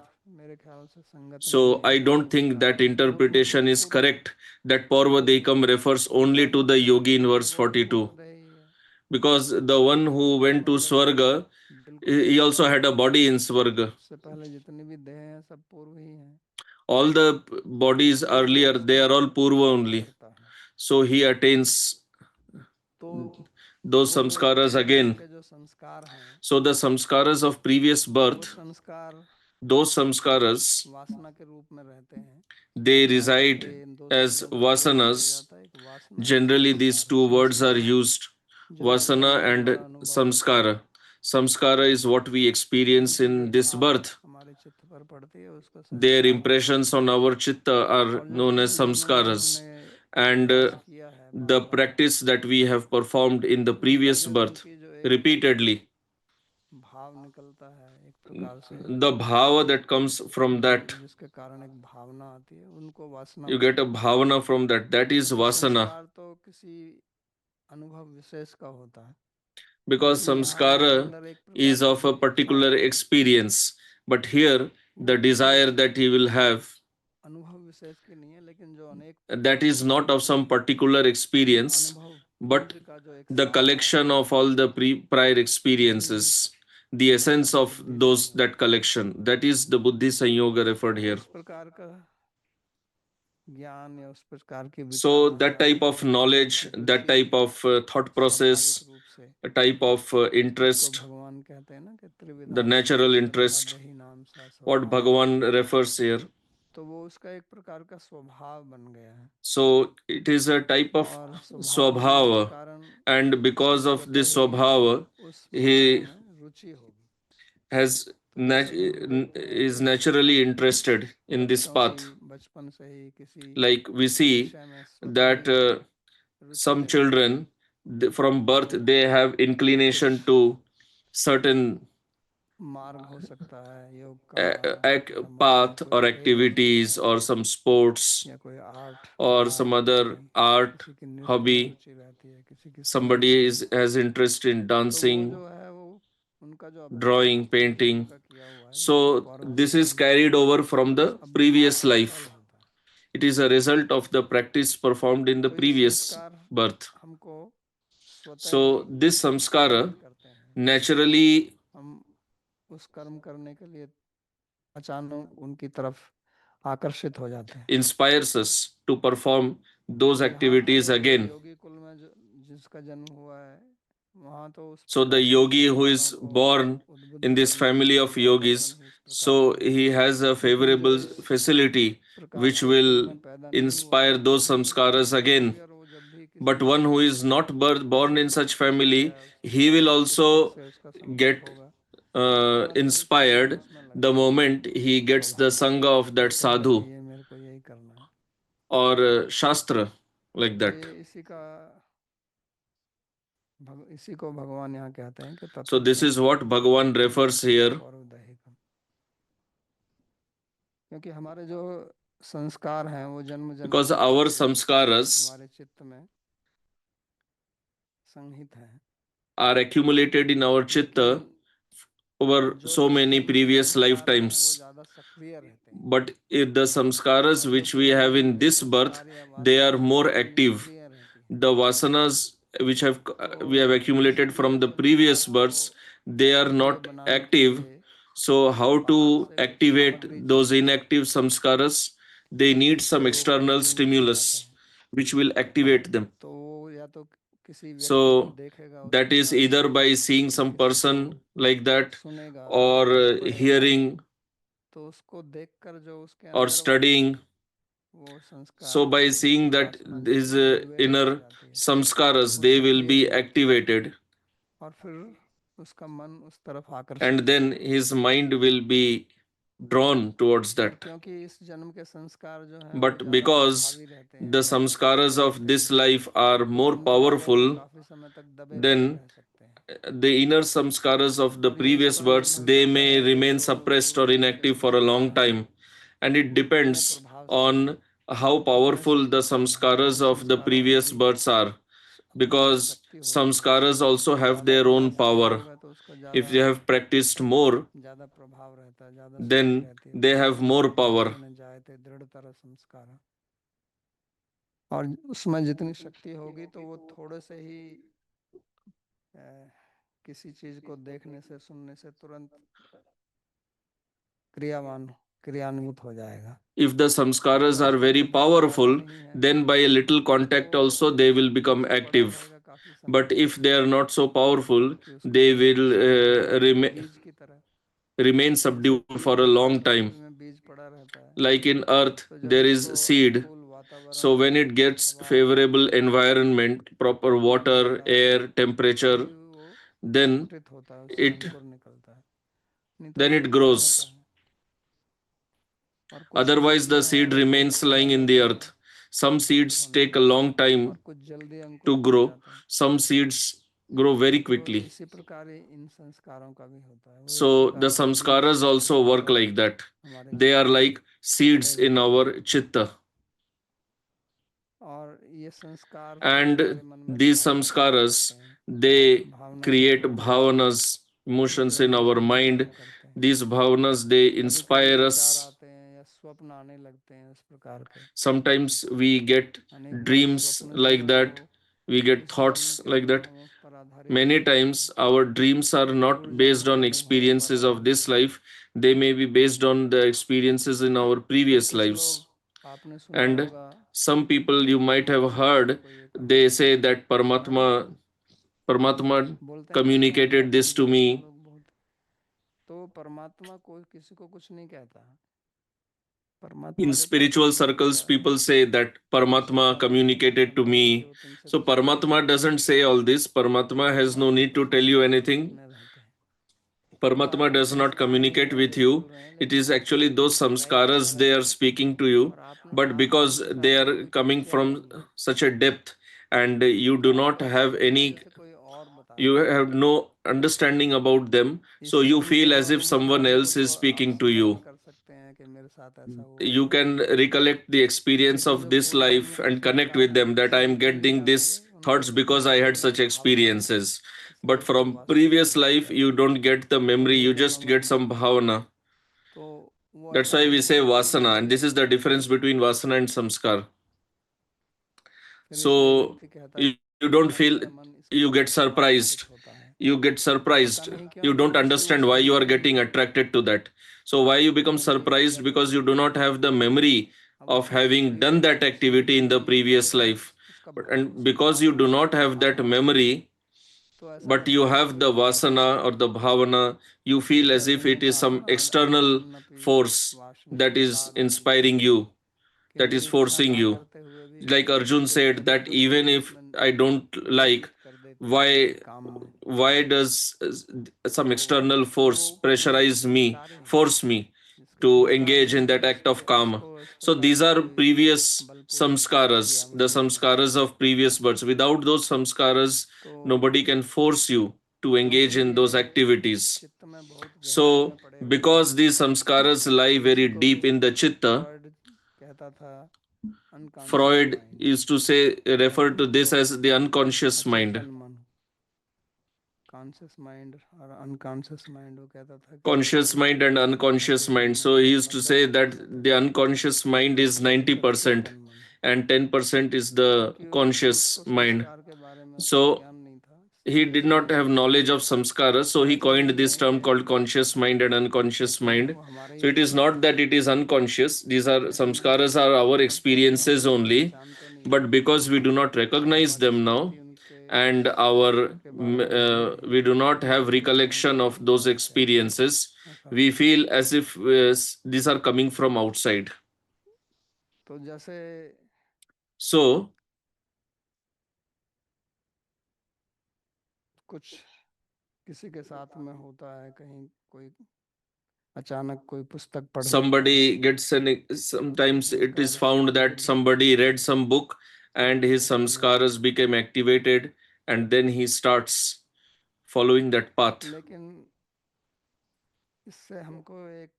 So I don't think that interpretation is correct, that Paurva Dekam refers only to the yogi in verse 42. Because the one who went to Swarga, he also had a body in Swarga. All the bodies earlier, they are all Purva only. So he attains those samskaras again. So the samskaras of previous birth, those samskaras, they reside as vasanas. Generally, these two words are used, vasana and samskara. Samskara is what we experience in this birth. Their impressions on our chitta are known as samskaras. And the practice that we have performed in the previous birth repeatedly, the bhava that comes from that, you get a bhavana from that, that is vasana. Because samskara is of a particular experience, but here the desire that he will have, that is not of some particular experience, but the collection of all the prior experiences, the essence of those, that collection, that is the buddhi sanyoga referred here. So that type of knowledge, that type of thought process, a type of interest, the natural interest, what Bhagavan refers here. So it is a type of swabhava, and because of this swabhava, he is naturally interested in this path. Like we see that some children from birth, they have inclination to certain path or activities or some sports or some other art hobby. Somebody has interest in dancing, drawing, painting. So this is carried over from the previous life. It is a result of the practice performed in the previous birth. So this samskara naturally inspires us to perform those activities again. So the yogi who is born in this family of yogis, so he has a favorable facility which will inspire those samskaras again. But one who is not born in such family, he will also get inspired the moment he gets the sangha of that sadhu or shastra, like that. इसी को भगवान यहाँ कहते हैं कि So this is what Bhagavan refers here. क्योंकि हमारे जो संस्कार हैं वो जन्म जन्म Because our samskaras हमारे चित्त में संहित हैं, are accumulated in our chitta over so many previous lifetimes. But if the samskaras which we have in this birth, they are more active. The vasanas which we have accumulated from the previous births, they are not active. So how to activate those inactive samskaras? They need some external stimulus which will activate them. So that is either by seeing some person like that, or hearing, or studying. So by seeing that his inner samskaras, they will be activated, and then his mind will be drawn towards that. But because the samskaras of this life are more powerful, then the inner samskaras of the previous births, they may remain suppressed or inactive for a long time. And it depends on how powerful the samskaras of the previous births are, because samskaras also have their own power. If they have practiced more, then they have more power. और उसमें जितनी शक्ति होगी तो वो थोड़े से ही किसी चीज को देखने से सुनने से तुरंत क्रियान्वित हो जाएगा. If the samskaras are very powerful, then by a little contact also they will become active. But if they are not so powerful, they will remain subdued for a long time. Like in earth, there is seed. So when it gets favorable environment, proper water, air, temperature, then it grows. Otherwise, the seed remains lying in the earth. Some seeds take a long time to grow. Some seeds grow very quickly. So the samskaras also work like that. They are like seeds in our chitta. And these samskaras, they create bhavanas, emotions in our mind. These bhavanas, they inspire us. Sometimes we get dreams like that, we get thoughts like that. Many times our dreams are not based on experiences of this life, they may be based on the experiences in our previous lives. And some people, you might have heard, they say that Paramatma communicated this to me. In spiritual circles, people say that Paramatma communicated to me. So Paramatma doesn't say all this. Paramatma has no need to tell you anything. Paramatma does not communicate with you. It is actually those samskaras, they are speaking to you. But because they are coming from such a depth, and you do not have you have no understanding about them, so you feel as if someone else is speaking to you. You can recollect the experience of this life and connect with them, that I am getting these thoughts because I had such experiences. But from previous life, you don't get the memory, you just get some bhavana. That's why we say vasana, and this is the difference between vasana and samskar. So you don't feel, you get surprised. You get surprised. You don't understand why you are getting attracted to that. So why you become surprised? Because you do not have the memory of having done that activity in the previous life. And because you do not have that memory, but you have the vasana or the bhavana, you feel as if it is some external force that is inspiring you. that is forcing you. Like Arjun said that even if I don't like, why does some external force pressurize me, force me to engage in that act of karma? So these are previous samskaras, the samskaras of previous births. Without those samskaras, nobody can force you to engage in those activities. So, because these samskaras lie very deep in the chitta, Freud used to say, refer to this as the unconscious mind. Conscious mind और unconscious mind, वो कहता था कि Conscious mind and unconscious mind. So he used to say that the unconscious mind is 90% and 10% is the conscious mind. So he did not have knowledge of samskara, so he coined this term called conscious mind and unconscious mind. So it is not that it is unconscious. These are samskaras are our experiences only, but because we do not recognize them now, and we do not have recollection of those experiences, we feel as if these are coming from outside. तो जैसे So कुछ किसी के साथ में होता है, कहीं कोई अचानक कोई पुस्तक पढ़ somebody gets sometimes it is found that somebody read some book and his samskaras became activated, and then he starts following that path. लेकिन इससे हमको एक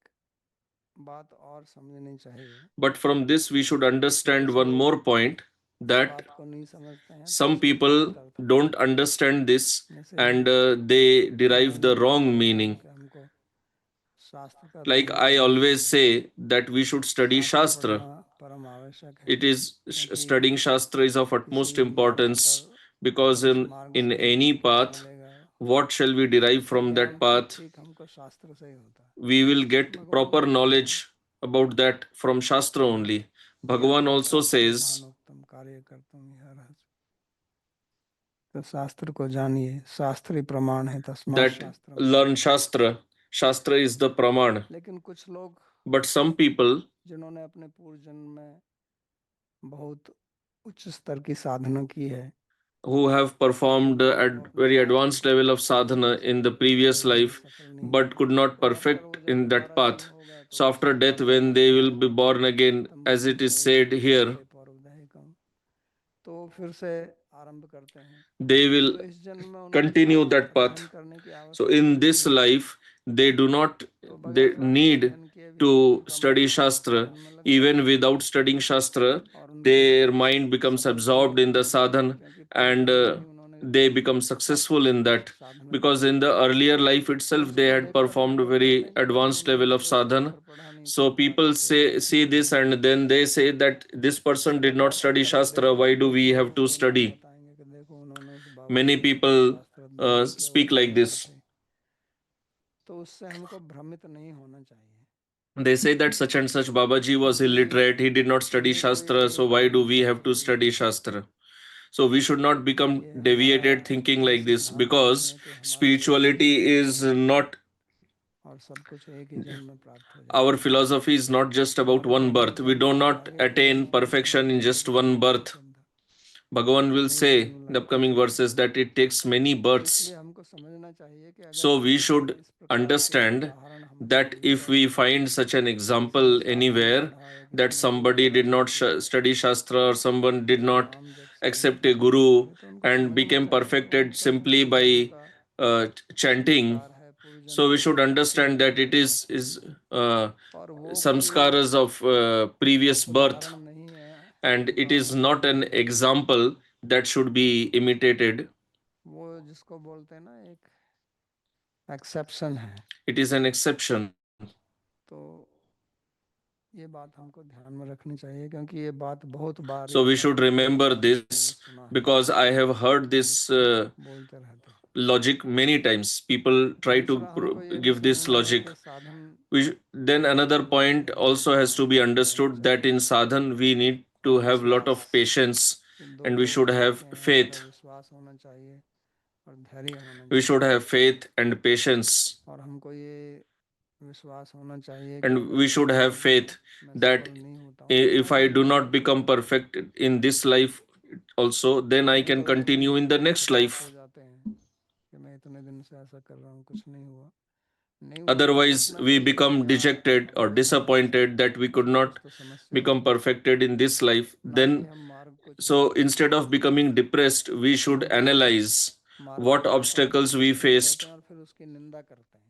बात और समझनी चाहिए, But from this we should understand one more point, that बात को नहीं समझते हैं some people don't understand this and they derive the wrong meaning. हमको शास्त्र का Like I always say that we should study Shastra. परम आवश्यक है, It is studying Shastra is of utmost importance, because in any path, what shall we derive from that path? हमको शास्त्र से ही होता है. We will get proper knowledge about that from Shastra only. Bhagavan also says भानुक्तम कार्य करतुम यह रहस्य. तो शास्त्र को जानिए, शास्त्र ही प्रमाण है, तस्मात् that शास्त्रम. learn Shastra. Shastra is the praman. लेकिन कुछ लोग But some people जिन्होंने अपने पूर्व जन्म में बहुत उच्च स्तर की साधना की है, who have performed at very advanced level of sadhana in the previous life but could not perfect in that path, so after death when they will be born again, as it is said here, तो फिर से आरंभ करते हैं. they will तो इस जन्म में उनको continue शास्त्र that का path. अध्ययन करने की So आवश्यकता in this life they do not they need to study Shastra. Even without studying Shastra, their mind becomes absorbed in the sadhana, and they become successful in that, because in the earlier life itself they had performed a very advanced level of sadhana. So people see this and then they say that this person did not study Shastra, why do we have to study? Many people speak like this. तो उससे हमको भ्रमित नहीं होना चाहिए. They say that such and such Babaji was illiterate, he did not study Shastra, so why do we have to study Shastra? So we should not become deviated thinking like this, because spirituality is not, और सब कुछ एक ही जन्म में प्राप्त हो जाए. our philosophy is not just about one birth. We do not attain perfection in just one birth. Bhagavan will say in the upcoming verses that it takes many births. इसलिए हमको समझना चाहिए कि अगर So we should understand that if we find such an example anywhere, that somebody did not study Shastra or someone did not accept a guru and became perfected simply by chanting, so we should understand that it is samskaras of previous birth, नहीं है, and it is not an example that should be imitated. वो जिसको बोलते हैं ना, एक exception है. It is an exception. तो ये बात हमको ध्यान में रखनी चाहिए, क्योंकि ये बात बहुत बार So we should remember this, because I have heard this बोलते रहते हैं. logic many times. People try to give this logic. Then another point also has to be understood, that in sadhan we need to have lot of patience, and we should have faith. विश्वास होना चाहिए और धैर्य होना चाहिए. We should have faith and patience. और हमको ये विश्वास होना चाहिए कि And अगर we इस should have जिंदगी में faith मैं that सफल नहीं होता हूँ तो if आगे I do नहीं not होऊंगा। become perfect in this life also, then I कभी can कभी हम continue in the next हताश life. हो जाते हैं कि मैं इतने दिन से ऐसा कर रहा हूँ, कुछ नहीं हुआ। नहीं हुआ तो Otherwise, सोचना we चाहिए कि become हाँ, dejected or अभी भी हमारे disappointed that we could कुछ not तो समस्या become है, perfected in this life. ना कि Then, हम मार्ग को छोड़ so दें। instead of becoming depressed, we should हम तो analyze मार्ग what को आसान obstacles we समझ लेते faced. हैं और फिर उसकी निंदा करते हैं।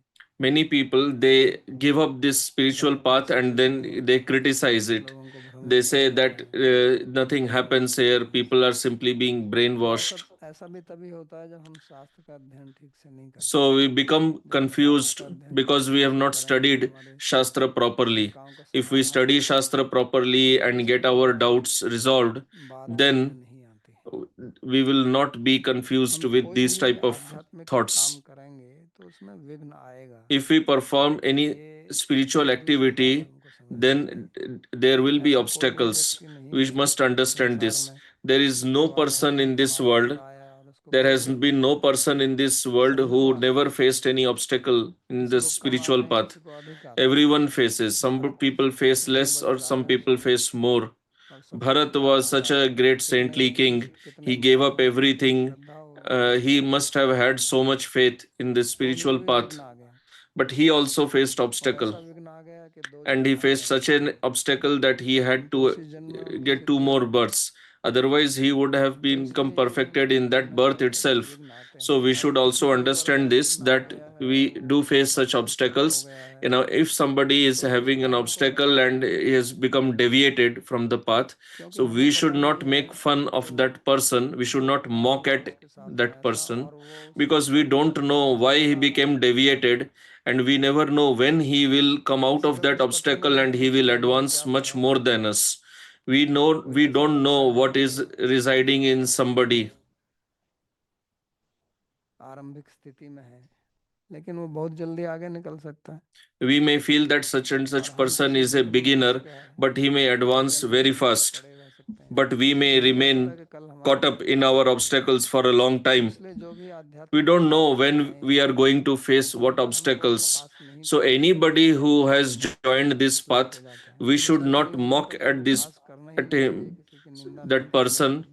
Many people, they give up this spiritual बड़े बड़े path and सत्संगों then they में criticize it. लोगों को भ्रमित They किया say जाता that है, nothing बड़े बड़े happens here, उपन्यास। people are simply being तो ऐसा brainwashed. ऐसा भी तभी होता है जब हम शास्त्र का अध्ययन ठीक से नहीं करते। So we become जब हम शास्त्र confused का अध्ययन ठीक because we से have नहीं not करेंगे तो studied हमारे Shastra properly. शंकाओं का If we समाधान study Shastra properly and उसकी get our doubts resolved, बात समझ then नहीं आती। we will not be confused हम with कोई these भी type of आध्यात्मिक काम thoughts. करेंगे तो उसमें विघ्न आएगा। If we perform any ये spiritual ये भी इस बात activity, हमको समझनी चाहिए। then there will be ऐसा कोई भी obstacles. व्यक्ति नहीं We है must understand संसार this. में There is no जो person आध्यात्मिक in this मार्ग world, पर आया और उसको there कोई has विघ्न been नहीं no आया। person in this world सभी को who आते never हैं, faced any obstacle in किसी the को कम spiritual आते हैं, path. किसी को अधिक आते हैं। Everyone faces. Some people face कितने less बड़े or some राजा people थे face more. और Bharat सत्यवतीया was such माता, a great कितने saintly king. कितने He gave महान up लोग थे, कितनी everything. श्रद्धा होगी उनकी He भगवान must के have चरणों had में, so much faith in the तो उनको spiritual भी विघ्न path. आ गया। But he also faced और obstacle. ऐसा विघ्न आ गया कि दो And he जन्म faced उसने such लेने an पड़े। obstacle that he had हमको to उसी जन्म में उनकी get two सिद्धि more लेनी है। births. Otherwise, he would have तो become इसलिए ये जो perfected in that हमें birth itself. विघ्न आते So हैं, we हर should किसी also के ऊपर understand अगर this विघ्न आ that गया है we और do वो face such पतित हो obstacles. गया है, If somebody is तो having an उसका हमको, obstacle and he has become deviated from the path, क्योंकि so हमें we should पता not नहीं है make fun कि of वो that person. We should not कारण mock क्या at उसके साथ that आया था person और वो उस because we don't know why he सफलता became deviated, and we never know when he will come out किसी of का that कुछ पता obstacle नहीं and कि he उसके will अंदर advance क्या much भरा more हुआ than है। us. We कोई ऐसा don't लगता know है what कि is residing in somebody. आरंभिक स्थिति में है, लेकिन वो बहुत जल्दी आगे निकल सकता है We may feel that such and और such हम person किसी is a विघ्न में फंस beginner, गए but he may तो advance जन्मों very जन्म तक fast. पड़े रह सकते हैं। But we may नहीं क्या पता remain कि कल हमारा caught दिन up in खत्म our हो जाए। obstacles for a long तो time. इसलिए जो भी We आध्यात्मिक don't मार्ग know पर when we आएंगे are going to face उन what पर हमको obstacles. उपहास नहीं So करना चाहिए, anybody who has joined हम this विचलित हो path, जाते हैं। we should दूसरे not कोई हो mock तो फिर at this उपहास करना ही at नहीं चाहिए, him, किसी की निंदा नहीं that करनी person. चाहिए।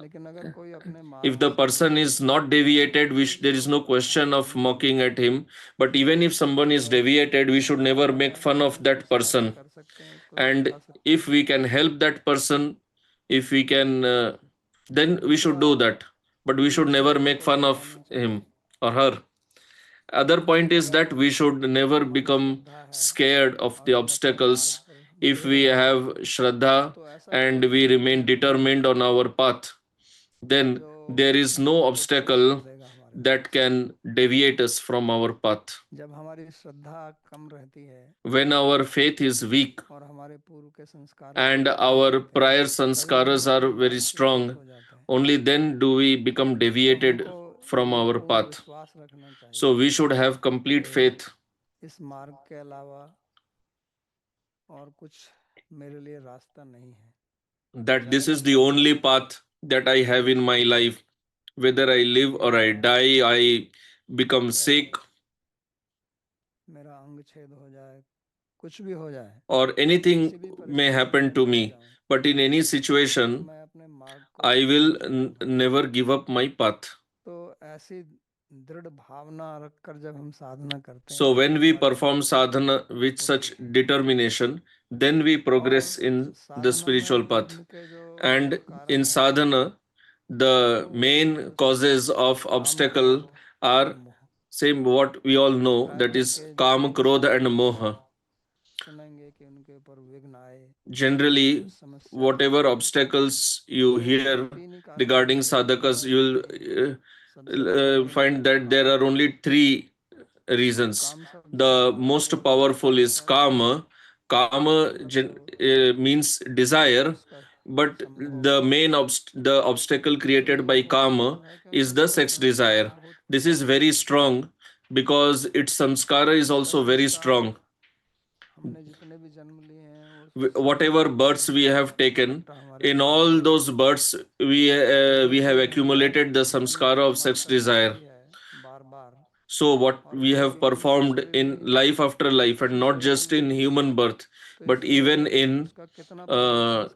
लेकिन अगर कोई अपने If मार्ग the से person is not deviated, there is no question of mocking at him. But even if someone is अगर deviated, we should हमारे never make में fun हम of उसकी that सहायता person. कर सकते हैं, उसको And सिखा सकते if हैं, we can help that person, if we can, then we तो should do आप that. But we should never दूसरों make को fun of सिखाना चाहिए। him or her. Other point is अगर that we should never हमारी become श्रद्धा है scared of the और हम अपने मार्ग obstacles. पर If दृढ़ we हैं have Shraddha तो ऐसा and कोई we भी remain विघ्न नहीं है determined on our path, then जो there is no हमको ठेस कर obstacle देगा हमारे that pass. can deviate us from our path. जब हमारी श्रद्धा कम रहती है When our faith is weak और हमारे पूर्व के संस्कार and बलवान our रहते हैं prior तभी हम sanskaras अपने are very मार्ग से च्युत strong, हो जाते हैं। only then do we become तो deviated हमको from ये our पूर्ण path. विश्वास रखना So चाहिए we should have complete कि faith इस मार्ग के अलावा और कुछ मेरे लिए रास्ता नहीं है। that चाहे this is हम the only path that I have in my life. Whether I live or I die, I become sick, मेरा अंग छेद हो जाए, कुछ भी हो जाए, or मैं किसी anything भी may परिस्थिति में happen to क्यों ना me. जाऊं, But in any तो situation, मैं अपने मार्ग को I नहीं will छोड़ूंगा। never give up my path. तो ऐसी दृढ़ भावना रखकर जब हम साधना करते So हैं when तो we हमारी perform प्रगति sadhana with होती such है। determination, then we और progress in the Sadhana spiritual में path. विघ्न के जो मूल And कारण in हैं sadhana, the वो main causes of काम, obstacle क्रोध और are मोह। same what we all know, प्राय that is करके kama, जितने भी krodha and साधक moha. सुनेंगे कि उनके ऊपर विघ्न आए, Generally, कुछ समस्या whatever आई, obstacles you तो hear तीन ही कारण regarding होते हैं sadhakas, जिनमें you'll सबसे पहले find that there are only three reasons. काम शब्द का The most earth powerful is है kama. Kama means desire, उसका but संभोग। the obstacle तो created ये by बहुत kama दुर्लभ है is क्योंकि the इसका sex desire. संस्कार बहुत This is बलिष्ठ very होता है। strong because its samskara is इसका also very संस्कार strong. हमने जितने भी जन्म लिए हैं वो सभी Whatever births we संस्कार have taken, इकट्ठा हमारे in अंदर all रहते हैं। those births तो जब we ये have विघ्न accumulated the मन में samskara of हमारे sex साथ desire. आती है बार बार, So what we have performed in life after life, and not just in human birth, but even in uh,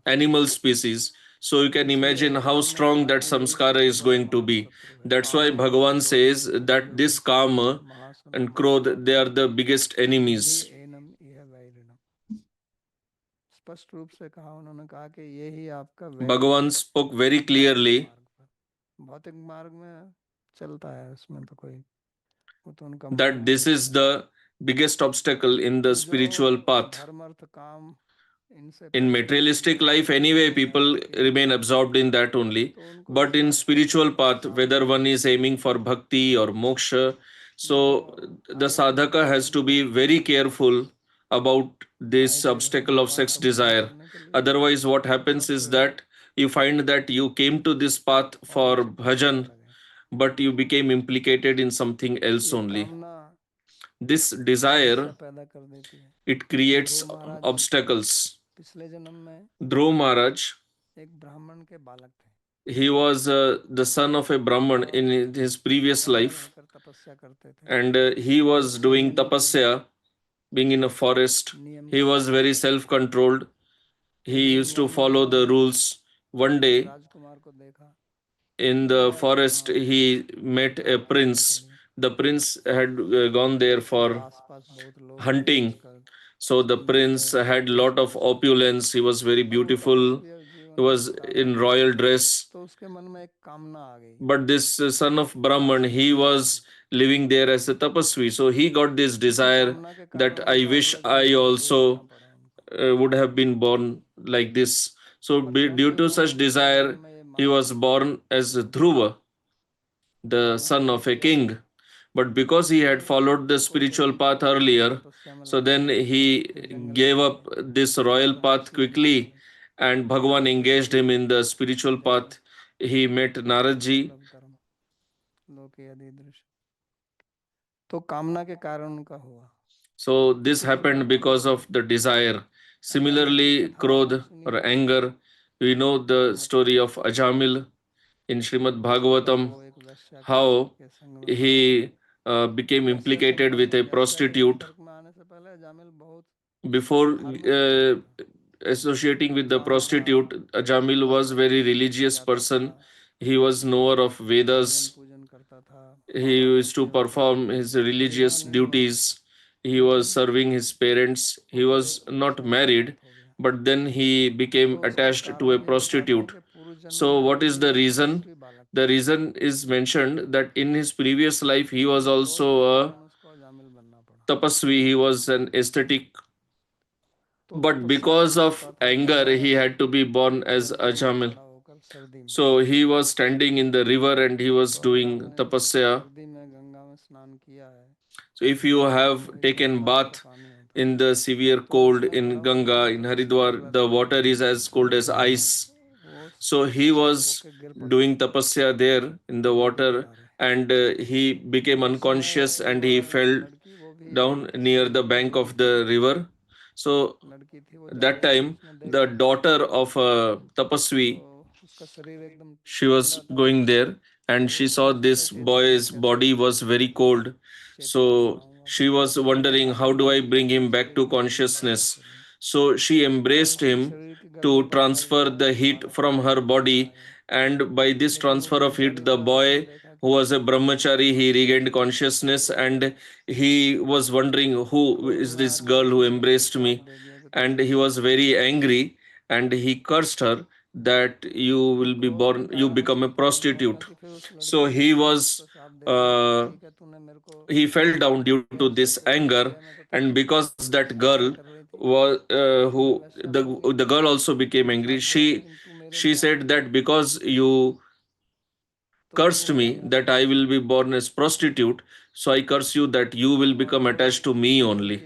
animal species. So you can imagine how strong that samskara is going to be. That's why Bhagavan says that this kama and krodh, they are the biggest enemies. स्पष्ट रूप से कहा, उन्होंने कहा कि यही आपका Bhagavan spoke very clearly भौतिक मार्ग में चलता है, उसमें तो कोई वो तो उनका that this is the biggest obstacle in the spiritual path. धर्म अर्थ काम इनसे In materialistic life, anyway, people remain absorbed in that only. But in spiritual path, whether one is aiming for bhakti or moksha, so the sadhaka has to be very careful about this obstacle of sex desire. Otherwise, what happens is that you find that you came to this path for bhajan, but you became implicated in something else only. This desire, पैदा कर देती है। it creates obstacles. पिछले जन्म में Dhruv Maharaj, एक ब्राह्मण के बालक थे, he was the son of a Brahman in his previous life, कर तपस्या करते थे, and he was doing tapasya, being in a forest. He was very self-controlled. He used to follow the rules. One day राजकुमार को देखा, in the forest, he met a prince. The prince had gone there for आसपास बहुत लोग hunting. So the prince had lot of opulence. He was very beautiful. He was in royal dress. तो उसके मन में एक कामना आ गई, But this son of Brahman, he was living there as a tapasvi. So he got this desire that I wish I also would have been born like this. So due to such desire, he was born as Dhruva, the son of a king. But because he had followed the spiritual path earlier, so then he gave up this royal path quickly, and Bhagavan engaged him in the spiritual path. He met Naradji. लोके यदि दृश्य, तो कामना के कारण उनका हुआ। So this happened because of the desire. Similarly, krodh or anger, we know the story of Ajamil in Srimad Bhagavatam, how he became implicated with a prostitute. Before associating with the prostitute, Ajamil was very religious person. He was knower of Vedas. He used to perform his religious duties. He was serving his parents. He was not married, but then he became attached to a prostitute. So, what is the reason? The reason is mentioned that in his previous life he was also a tapasvi, he was an aesthetic. But because of anger, he had to be born as Ajamil. So he was standing in the river and he was doing tapasya. So if you have taken bath in the severe cold in Ganga, in Haridwar, the water is as cold as ice. So he was doing tapasya there in the water, and he became unconscious and he fell down near the bank of the river. So that time, the daughter of a tapasvi, she was going there and she saw this boy's body was very cold. So she was wondering, how do I bring him back to consciousness? So she embraced him to transfer the heat from her body, and by this transfer of heat, the boy who was a brahmachari, he regained consciousness, and he was wondering, who is this girl who embraced me? And he was very angry and he cursed her that you will be born, you become a prostitute. So he fell down due to this anger, and because that girl was the girl also became angry. She said that because you cursed me that I will be born as prostitute, so I curse you that you will become attached to me only.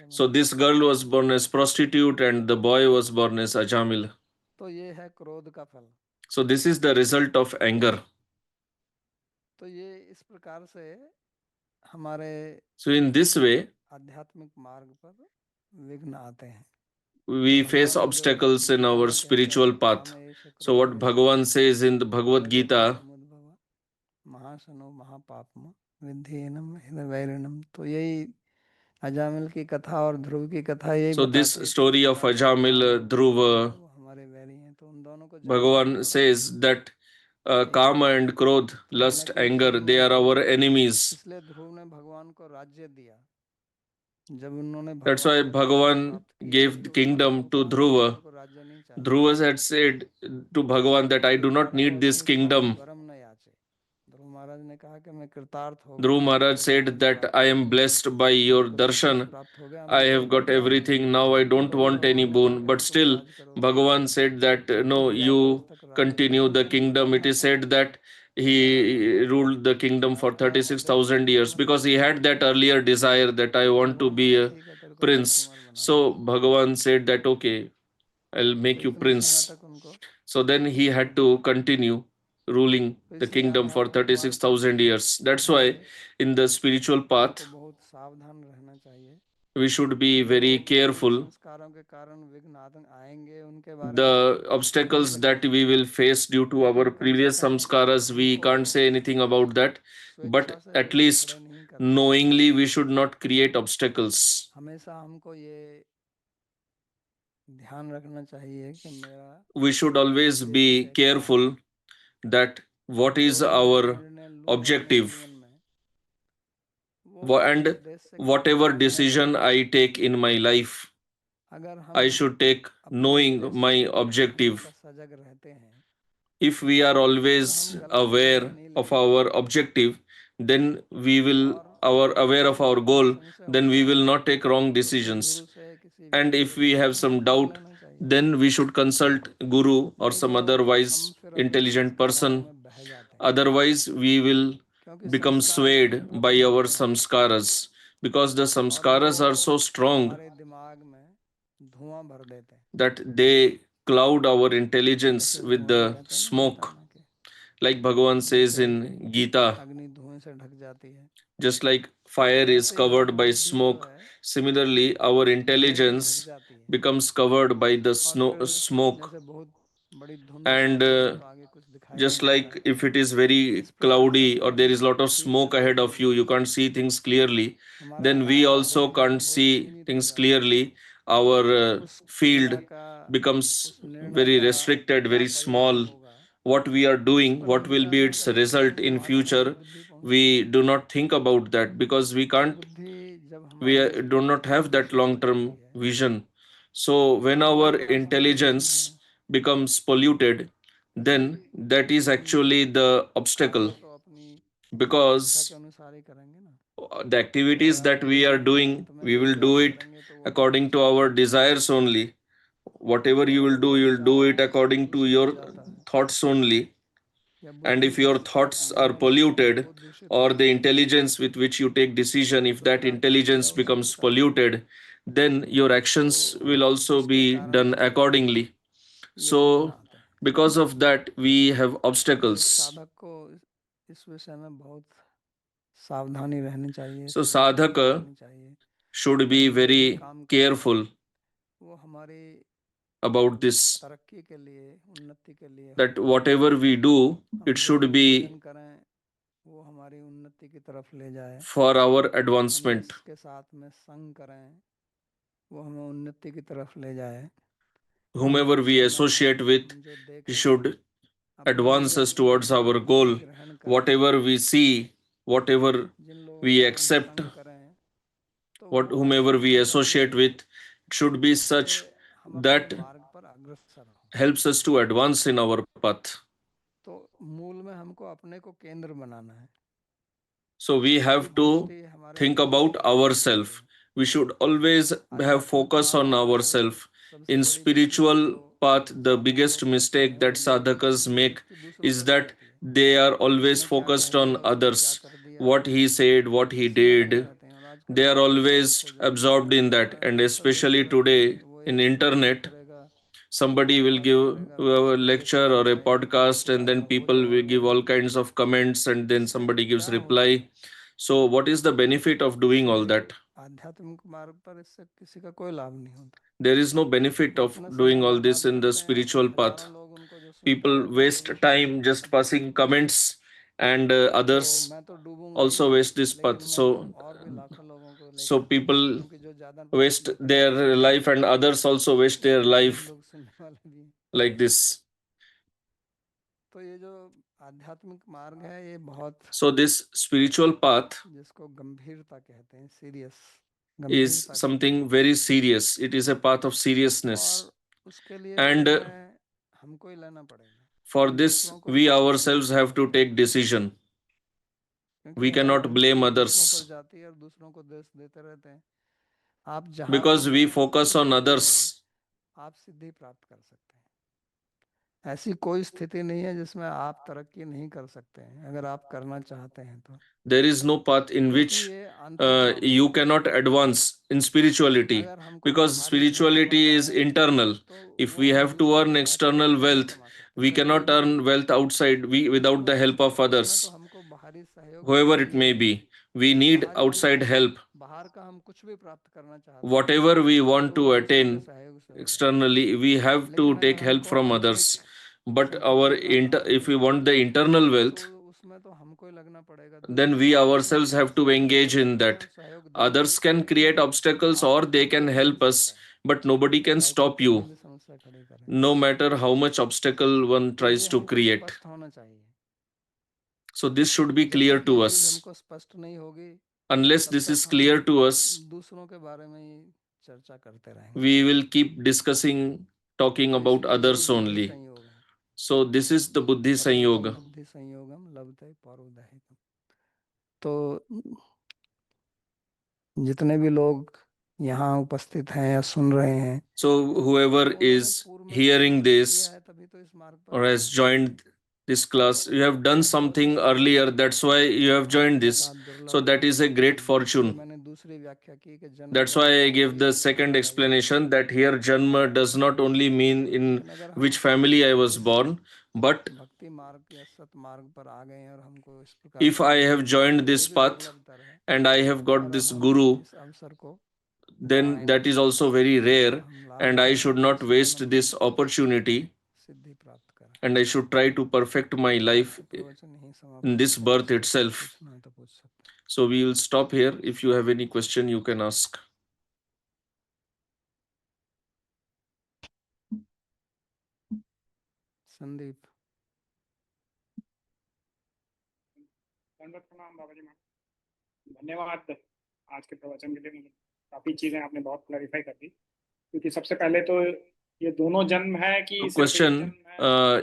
So this girl was born as prostitute and the boy was born as Ajamil. तो ये है क्रोध का फल। So this is the result of anger. तो ये इस प्रकार से हमारे So in this way, आध्यात्मिक मार्ग पर विघ्न आते हैं। we face obstacles in our spiritual path. So what Bhagavan says in the Bhagavad Gita, महाशनो महापापम विधिहीनम हृदयवैरिणम। तो यही अजामिल की कथा और ध्रुव की कथा यही So this बताती है कि story of हमारे जो Ajamil, काम और क्रोध Dhruva, है वो हमारे वैरी हैं, तो उन दोनों को जय करना Bhagavan हमारा says that चाहिए। Kama and Krodh, तो lust, हालांकि anger, they Dhruv are our enemies. इसलिए ध्रुव ने भगवान को राज्य दिया। जब उन्होंने That's भगवान why से राज्य Bhagavan प्राप्त किया gave the तो उन्होंने kingdom वो to कहा कि अब Dhruva. मेरे को राज्य नहीं चाहिए। Dhruva had said to Bhagavan that I do not need this कृतार्थोऽस्मि Swami kingdom. वरम न याचे। ध्रुव महाराज ने कहा कि मैं कृतार्थ हो गया Dhruv हूँ, Maharaj आपके said दर्शन that प्राप्त I करके। am blessed by मेरे your को सब कुछ darshan. प्राप्त हो गया, I मेरे को have अब got क्या है। everything. Now I don't तब want भगवान any ने कहा boon. कि But अब तुम still, राज करो। Bhagavan said that no, Vidyadhar you तक राज्य continue किया the उन्होंने kingdom. It is said that he ruled the kingdom for 36,000 years because he had that earlier desire that I want to भगवान be बोले a ठीक है, तेरे को prince. राजकुमार बना So दूंगा। Bhagavan said that okay, I'll तो make you इतने समय prince. तक उनको So then he had to continue ruling तो the इसलिए kingdom for आध्यात्मिक मार्ग पर 36,000 years. That's why हमारे in the spiritual हमको path, बहुत सावधान रहना चाहिए। we should be जो very careful. संस्कारों के कारण विघ्न आएंगे उनके बारे में हम The कुछ कह नहीं obstacles सकते that हैं, we will face due to our लेकिन कम से previous कम samskaras, we उनको can't say anything about that. स्वेच्छा But से at खड़े least नहीं करना चाहिए। knowingly, we should not create obstacles. हमेशा हमको ये ध्यान रखना चाहिए कि मेरा We should always उद्देश्य be क्या है। careful that what जो is भी मैं our निर्णय लूँ अपने objective जीवन में वो किस and उद्देश्य के whatever साथ है। decision I take in my life, अगर I हम should take अपने knowing उद्देश्य my के लिए हमेशा objective. सजग रहते हैं If we are तो हम always गलत निर्णय aware नहीं of लेंगे। our objective, then we will और our aware of our हमें goal, संशय then होता we will है not take wrong तो फिर गुरु decisions. से किसी And वीर if we ज्योतिषी have से some पूछ doubt, लेना चाहिए। then we should consult guru or नहीं some तो हम otherwise फिर अपने intelligent संस्कारों person. में बह जाते हैं, Otherwise, we will क्योंकि become संस्कार swayed बहुत by गहरे our होते हैं samskaras because the और वो samskaras are so strong हमारे दिमाग में धुआं भर देते हैं। that they cloud our intelligence जैसे with धुएं the कहते हैं ना गीता smoke. में कि Like Bhagavan says जैसे in Gita, अग्नि धुएं से ढक जाती है, just like fire तो is वैसे ही हमारी covered by बुद्धि जो smoke, है similarly, our धुएं से ढक intelligence जाती है। becomes covered by the और फिर smoke. जैसे बहुत बड़ी धुंध छा And जाए तो आगे कुछ दिखाई नहीं just देता। like if it is very इस प्रकार से cloudy or there हमें is a lot of ठीक से smoke ahead चलने of के you, you लिए can't see things clearly, हमारा then we दायरा also देखना can't बहुत see सीमित हो things जाता है। clearly. Our उस क्रिया field का becomes उस निर्णय very का restricted, क्या very परिणाम small. होगा What we are इस doing, पर what नहीं will be जानने its का जिससे result हम in आत्मा की future, बुद्धि पहुंचती we है। do not think about that because we तो can't, बुद्धि जब we हमारी इस do प्रकार not से have that प्रदूषित long हो term जाती है vision. So when तो our जो हमारे जीवन intelligence में becomes polluted, then that is हम actually the obstacle कार्य तो अपनी इच्छा के because अनुसार ही करेंगे ना। the अगर activities आप that we are doing, अंत में we जो will do कर्म it करेंगे तो वो आपकी according to इच्छा के our अनुसार ही desires होगा। only. Whatever you और will अगर do, वो you will do it विचार according to दूषित हो your जाता है thoughts only. या And बुद्धि if का your thoughts are निर्णय लेने का polluted, वो दूषित हो or the जाता है intelligence with which you take decision, if तो that प्राकृत क्रिया intelligence उसी becomes प्रकार से होगी। polluted, then your तो actions will also इसके be कारण done से accordingly. ये विघ्न So आते हैं। because of that, we have तो एक obstacles. साधक को इस विषय में बहुत सावधानी रहनी चाहिए, So सजगता sadhaka रखनी चाहिए should कि be हम जो भी very काम करें careful वो हमारी about this, तरक्की के लिए, उन्नति के लिए हो। that whatever we do, it हम जो should भी be भोजन करें वो हमारी उन्नति की तरफ ले जाए। for our हम advancement. जिसके साथ में संग करें वो हमें उन्नति की तरफ ले जाए। हम Whomever जो we सुनें, associate with हम जो देखें, should अपने advance जीवन us में towards our जो भी goal. ग्रहण करें, Whatever we see, whatever जिन लोगों we से हम accept, संग करें तो what वो ऐसे whomever we होने चाहिए associate with, it should be जिससे such हम अपने that मार्ग पर अग्रसर हों। helps us to advance in our path. तो मूल में हमको अपने को केंद्र बनाना है। So we हमारी have to दृष्टि हमारे think भीतर about की तरफ होनी ourselves. चाहिए। We should always have आध्यात्मिक focus on मार्ग पर ourselves. सबसे In बड़ी गलती जो spiritual path, the साधक biggest लोग करते mistake हैं that sadhakas उनकी make दृष्टि दूसरों is पर ही that रहती है। they are always उसने क्या कह focused on दिया, उसने क्या others, कर दिया, what he said, what he इसी में लगे did. रहते हैं। और आजकल They are तो शॉर्ट always हो जाए, absorbed in that. Internet And पर सब लगे especially रहते हैं कि today वो in एक टिप्पणी internet, करेगा, वो somebody will फलाना give करेगा, तो a उसकी lecture देखकर or a हमें podcast, and then लाभ हो people will जाएगा। give all kinds of comments, and then इससे somebody gives क्या होगा, reply. So what is the benefit of doing all इससे that? आध्यात्मिक मार्ग पर इससे किसी का कोई लाभ नहीं होता। There is no benefit वो of इतने समय doing all this बर्बाद in the करते हैं, spiritual path. हजारों लोग उनको जो सुनते People रहते हैं तो waste उनको time just अब passing comments and others also waste this path. So people waste their life and others also waste their life like this. So this spiritual path is something very serious. It is a path of seriousness, and for this we ourselves have to take decision. We cannot blame others because we focus on others. ऐसी कोई स्थिति नहीं है जिसमें आप तरक्की नहीं कर सकते हैं अगर आप करना चाहते हैं तो. There is no path in which you cannot advance in spirituality, because spirituality is internal. If we have to earn external wealth, we cannot earn wealth outside without the help of others, whoever it may be. We need outside help. Whatever we want to attain externally, we have to take help from others. But if we want the internal wealth, then we ourselves have to engage in that. Others can create obstacles or they can help us, but nobody can stop you, no matter how much obstacle one tries to create. So this should be clear to us. Unless this is clear to us, we will keep discussing, talking about others only. So this is the Buddhi Sanyoga. तो जितने भी लोग यहाँ उपस्थित हैं या सुन रहे हैं, so whoever is hearing this or has joined this class, you have done something earlier, that's why you have joined this. So that is a great fortune. That's why I gave the second explanation, that here Janma does not only mean in which family I was born, but if I have joined this path and I have got this guru, then that is also very rare, and I should not waste this opportunity, and I should try to perfect my life in this birth itself. So we will stop here. If you have any question, you can ask. Sandeep. प्रणाम बाबा जी. धन्यवाद आज के प्रवचन के लिए. काफी चीजें आपने बहुत क्लैरिफाई कर दी, क्योंकि सबसे पहले तो ये दोनों जन्म है कि question,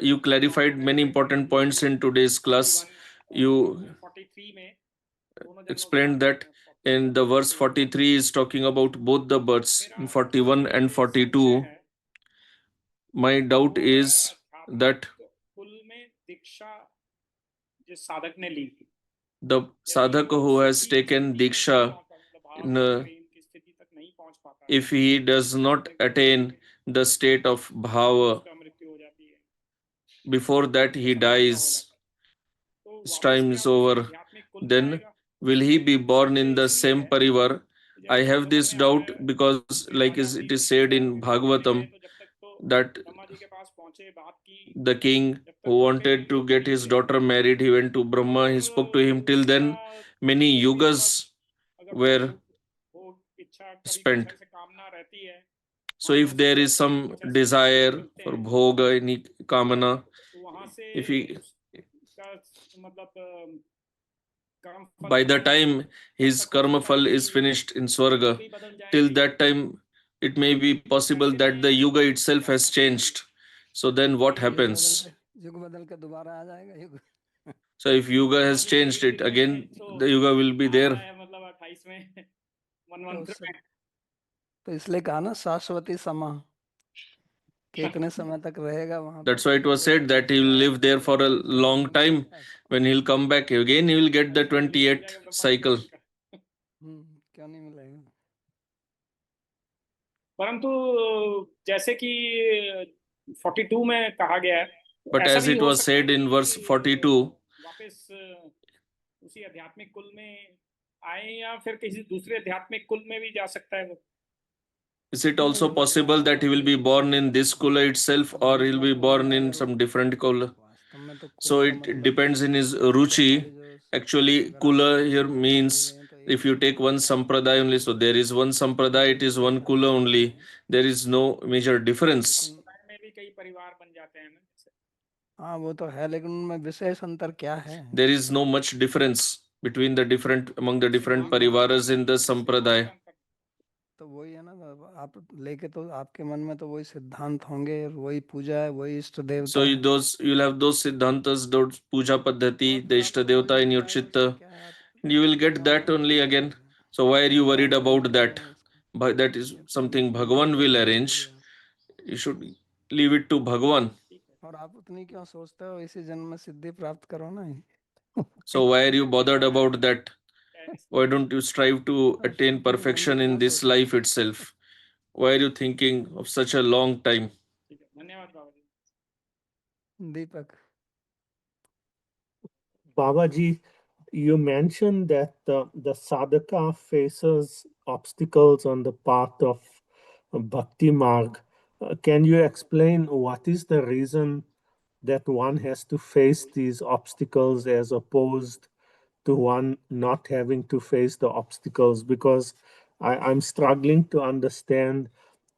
you clarified many important points in today's class. You 43 में explained that in the verse 43 is talking about both the births, in 41 and 42. My doubt is that कुल में दीक्षा जिस साधक ने ली, the sadhak who has taken diksha, if he does not attain the state of bhava, before that he dies, his time is over, then will he be born in the same parivar? I have this doubt because, like it is said in Bhagavatam, that the king who wanted to get his daughter married, he went to Brahma, he spoke to him. Till then, many yugas were spent. So if there is some desire for bhoga, any kamana, if he, by the time his karma phal is finished in Swarga, till that time it may be possible that the yuga itself has changed. So then what happens? So if yuga has changed, it again the yuga will be there. तो इसलिए कहा ना शाश्वती समा, कितने समय तक रहेगा वहां. That's why it was said that he will live there for a long time. When he'll come back again, he will get the 28th cycle. क्यों नहीं मिलेगा? परंतु जैसे कि 42 में कहा गया है, but as it was said in verse 42, वापस उसी आध्यात्मिक कुल में आए या फिर किसी दूसरे आध्यात्मिक कुल में भी जा सकता है वो. Is it also possible that he will be born in this kula itself, or he'll be born in some different kula? So it depends in his ruchi. Actually kula here means if you take one sampradaya only, so there is one sampradaya, it is one kula only, there is no major difference. में भी कई परिवार बन जाते हैं ना जैसे। हाँ वो तो है, लेकिन उनमें विशेष अंतर क्या है? There is no much difference between the different among the different parivaras in the sampradaya. तो वही है ना, आप लेके तो आपके मन में तो वही सिद्धांत होंगे, वही पूजा है, वही इष्ट देवता So है। you'll have those siddhantas, those puja paddhati, और the फिर ishta आपको devata वही in your बताएगा chitta, इसमें क्या है, आप and you will get भगवान that को only भूल again. जाओगे। So why are you भगवान worried को about भूल that? जाओगे इसको। But that is ये something पूरी Bhagavan will दुनिया arrange. है। You should leave it to Bhagavan. और आप उतनी क्यों सोचते हो, इसी जन्म में सिद्धि प्राप्त करो ना। So why are you bothered about that? Why don't you strive to attain perfection in this life itself? Why are you thinking of such a long time? ठीक है, धन्यवाद बाबा जी। दीपक, Babaji, you mentioned that the sadhaka faces obstacles on the path of bhakti marg. Can you explain what is the reason that one has to face these obstacles as opposed to one not having to face the obstacles? Because I'm struggling to understand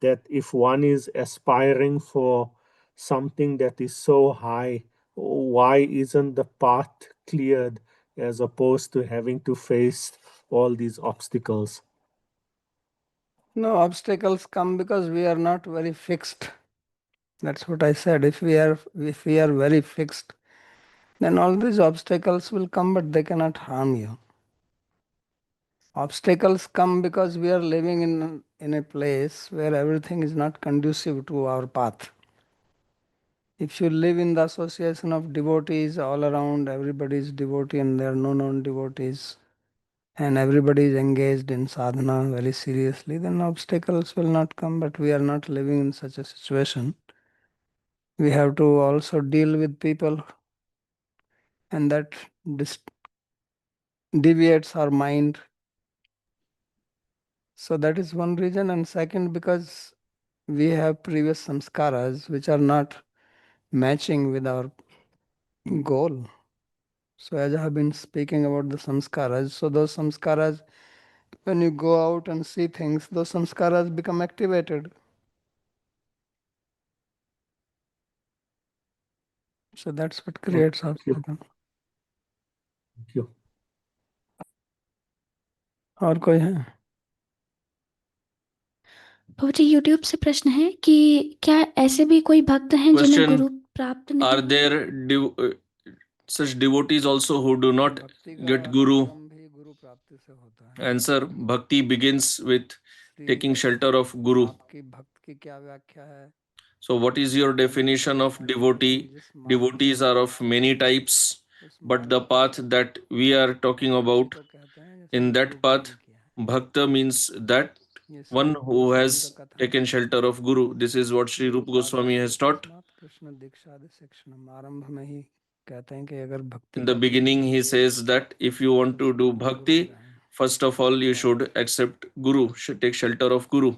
that if one is aspiring for something that is so high, why isn't the path cleared as opposed to having to face all these obstacles? no, obstacles come because we are not very fixed. That's what I said. If we are very fixed, then all these obstacles will come, but they cannot harm you. Obstacles come because we are living in a place where everything is not conducive to our path. If you live in the association of devotees all around, everybody is devotee and there are no non-devotees, and everybody is engaged in sadhana very seriously, then obstacles will not come. But we are not living in such a situation. We have to also deal with people, and that deviates our mind. So that is one reason. And second, because we have previous samskaras which are not matching with our goal. So as I have been speaking about the samskaras, so those samskaras, when you go out and see things, those samskaras become activated. So that's what creates obstacle. Thank you. और कोई है? बाबा जी, YouTube से प्रश्न है कि क्या ऐसे भी कोई भक्त हैं जिन्हें Question: गुरु प्राप्त नहीं Are हुआ? there such devotees also who do not भक्ति का get guru? आरंभ ही गुरु प्राप्ति से होता है। Answer: Bhakti begins with taking shelter of Guru. आपकी भक्त की क्या व्याख्या है? So what is your definition of devotee? Devotees are of many types, but the path that we are talking about, in that path, Bhakta means that one who has taken shelter of Guru. This is what Sri Rupa Goswami has taught. Krishna दीक्षादि शिक्षण आरंभ में ही कहते हैं कि अगर भक्ति In the beginning, he says that if you want to do bhakti, first of all, you should accept Guru, should take shelter of Guru.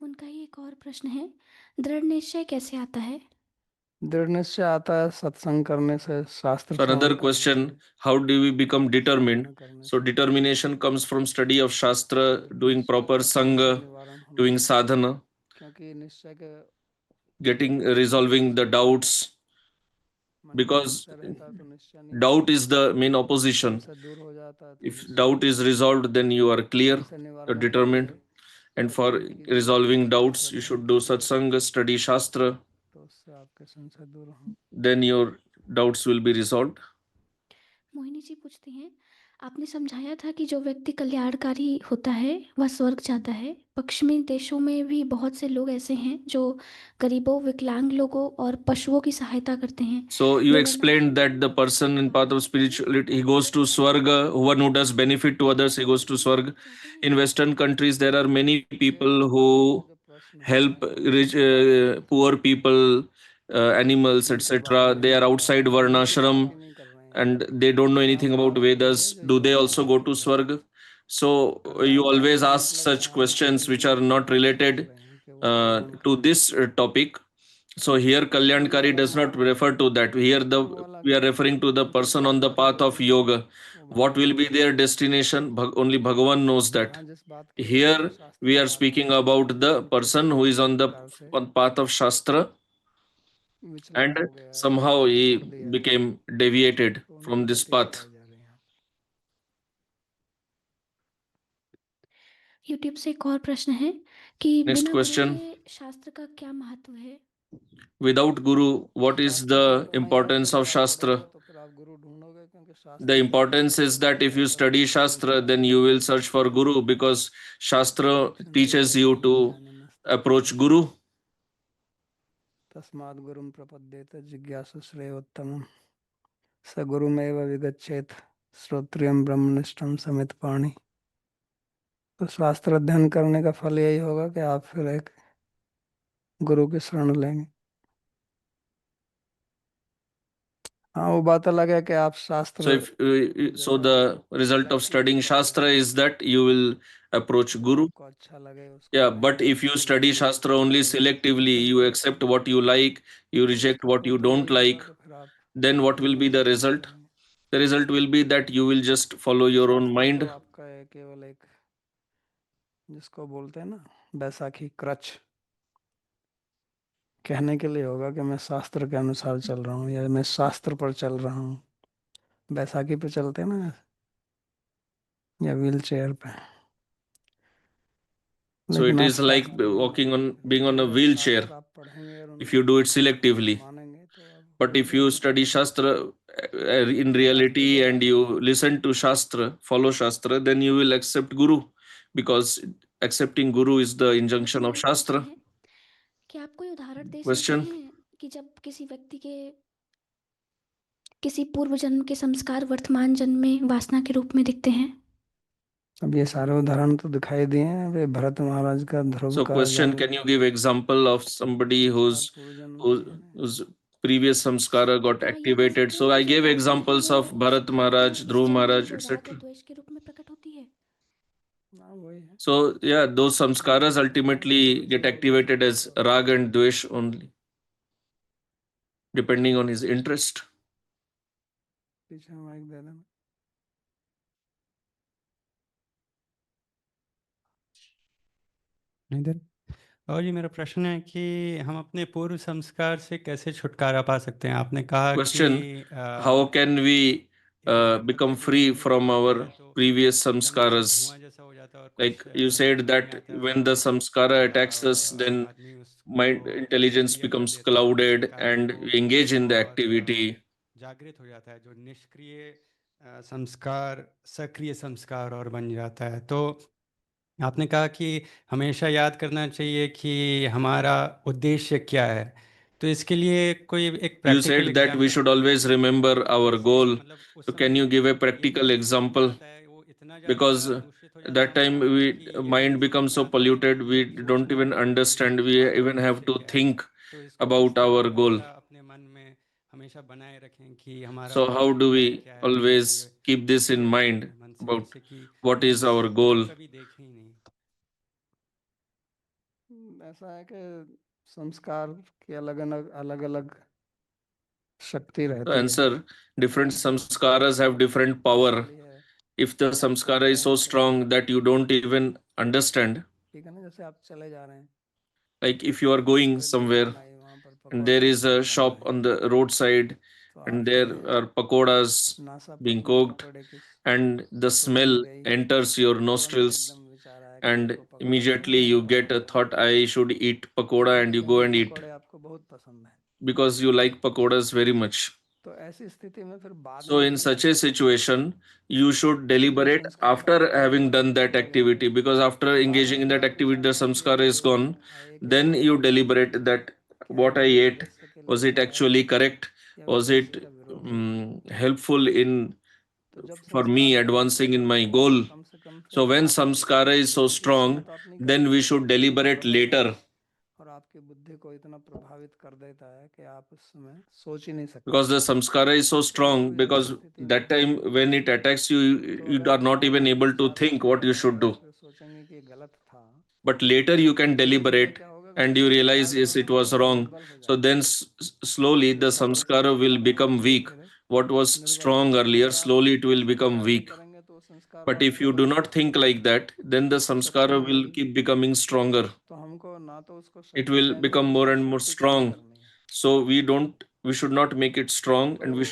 उनका ही एक और प्रश्न है, दृढ़ निश्चय कैसे आता है? दृढ़ निश्चय आता है सत्संग करने से, शास्त्र So another question: how do we become determined? So determination comes from study of Shastra, doing proper sangha, doing sadhana, क्योंकि निश्चय के getting resolving the doubts, because doubt is the main opposition. से दूर हो जाता है If doubt is resolved, then you are clear, you're determined. And for resolving doubts, you should do satsanga, study Shastra, तो उससे आपके संशय दूर हो। then your doubts will be resolved. Mohini ji पूछती हैं, आपने समझाया था कि जो व्यक्ति कल्याणकारी होता है वह स्वर्ग जाता है। पश्चिमी देशों में भी बहुत से लोग ऐसे हैं जो गरीबों, विकलांग लोगों और पशुओं की सहायता करते हैं। So you explained that the person in path of spirituality, he goes to Swarga, one who does benefit to others, he goes to Swarga. In Western countries, there are many people who help rich, poor people, animals, etc. They are outside Varnashram and they don't know anything about Vedas. Do they also go to Swarga? So you always ask such questions which are not related to this topic. So here Kalyankari does not refer to that. Here we are referring to the person on the path of yoga. What will be their destination? Only Bhagavan knows that. Here we are speaking about the person who is on the path of Shastra, and somehow he became deviated from this path. YouTube से एक और प्रश्न है कि Next बिना गुरु question. के शास्त्र का क्या महत्व है? Without Guru, what is the importance of Shastra? The importance is that if you study Shastra, then you will search for Guru, because Shastra teaches you to approach Guru. तस्माद् गुरुं प्रपद्येत जिज्ञासु श्रेयोत्तमं स गुरुमेव विगच्छेत श्रोत्रियं ब्रह्मनिष्ठं समित पाणि। तो शास्त्र अध्ययन करने का फल यही होगा कि आप फिर एक गुरु की शरण लेंगे। हाँ, वो बात अलग है कि आप शास्त्र So the result of studying Shastra is that you will approach Guru. को अच्छा लगे उसको Yeah, but if you study Shastra only selectively, you accept what you like, you reject what you don't like, then what will be the result? The result will be that you will just follow your own mind. तो आपका है केवल एक, जिसको बोलते हैं ना Baisakhi creche, कहने के लिए होगा कि मैं शास्त्र के अनुसार चल रहा हूँ या मैं शास्त्र पर चल रहा हूँ। बैसाखी पे चलते हैं ना, या व्हील चेयर पे। So it is like being on a wheelchair if you do it selectively. But if you study Shastra in reality and you listen to Shastra, follow Shastra, then you will accept Guru, because accepting Guru is the injunction of Shastra. क्या आप कोई उदाहरण दे सकते Question. हैं कि जब किसी व्यक्ति के किसी पूर्व जन्म के संस्कार वर्तमान जन्म में वासना के रूप में दिखते हैं? अब ये सारे उदाहरण तो दिखाई दिए हैं। वे भरत महाराज का ध्रुव So का question, can you give example of somebody whose previous samskara got activated? So I gave examples of Bharat Maharaj, Dhruv Maharaj, etc. द्वेष के रूप में प्रकट होती है। So yeah, those samskaras ultimately get activated as rag and dvesh only, depending on his interest. पीछे mic दे देना। इधर। और जी मेरा प्रश्न है कि हम अपने पूर्व संस्कार से कैसे छुटकारा पा सकते हैं? आपने कहा Question, कि how can we become free from our previous samskaras? Like you said that when the samskara attacks us, then mind intelligence becomes clouded and we engage in the activity. जागृत हो जाता है, जो निष्क्रिय संस्कार सक्रिय संस्कार और बन जाता है। तो आपने कहा कि हमेशा याद करना चाहिए कि हमारा उद्देश्य क्या है, तो इसके लिए कोई एक You said that we should always remember our goal. So can you give a practical example? Because that time mind becomes so polluted, we don't even understand, we even have to think about our goal. So how do we always keep this in mind about what is our goal? ऐसा है कि संस्कार की अलग अलग शक्ति रहती है। Answer, different samskaras have different power. If the samskara is so strong that you don't even understand, ठीक है ना, जैसे आप चले जा रहे हैं, like if you are going somewhere and there is a shop on the roadside and there are pakoras being cooked and the smell enters your nostrils, and immediately you get a thought, I should eat pakoda, and you go and eat आपको बहुत पसंद है, because you like pakodas very much. तो ऐसी स्थिति में फिर बाद So in such a situation, you should deliberate after having done that activity, because after engaging in that activity, the samskara is gone. Then you deliberate that what I ate, was it actually correct? Was it helpful in for me advancing in my goal? So when samskara is so strong, then we should deliberate later. और आपकी बुद्धि को इतना प्रभावित कर देता है कि आप उस समय सोच ही नहीं सकते। Because the samskara is so strong, because that time when it attacks you, you are not even able to think what you should do. सोचेंगे कि गलत था, But later you can deliberate क्या होगा and you realize yes, it was wrong. So then slowly the samskara will become weak. What was strong earlier, slowly it will become weak. But if you do not think like that, then the samskara will keep becoming stronger. It will become more and more strong. So we should not make it strong, and we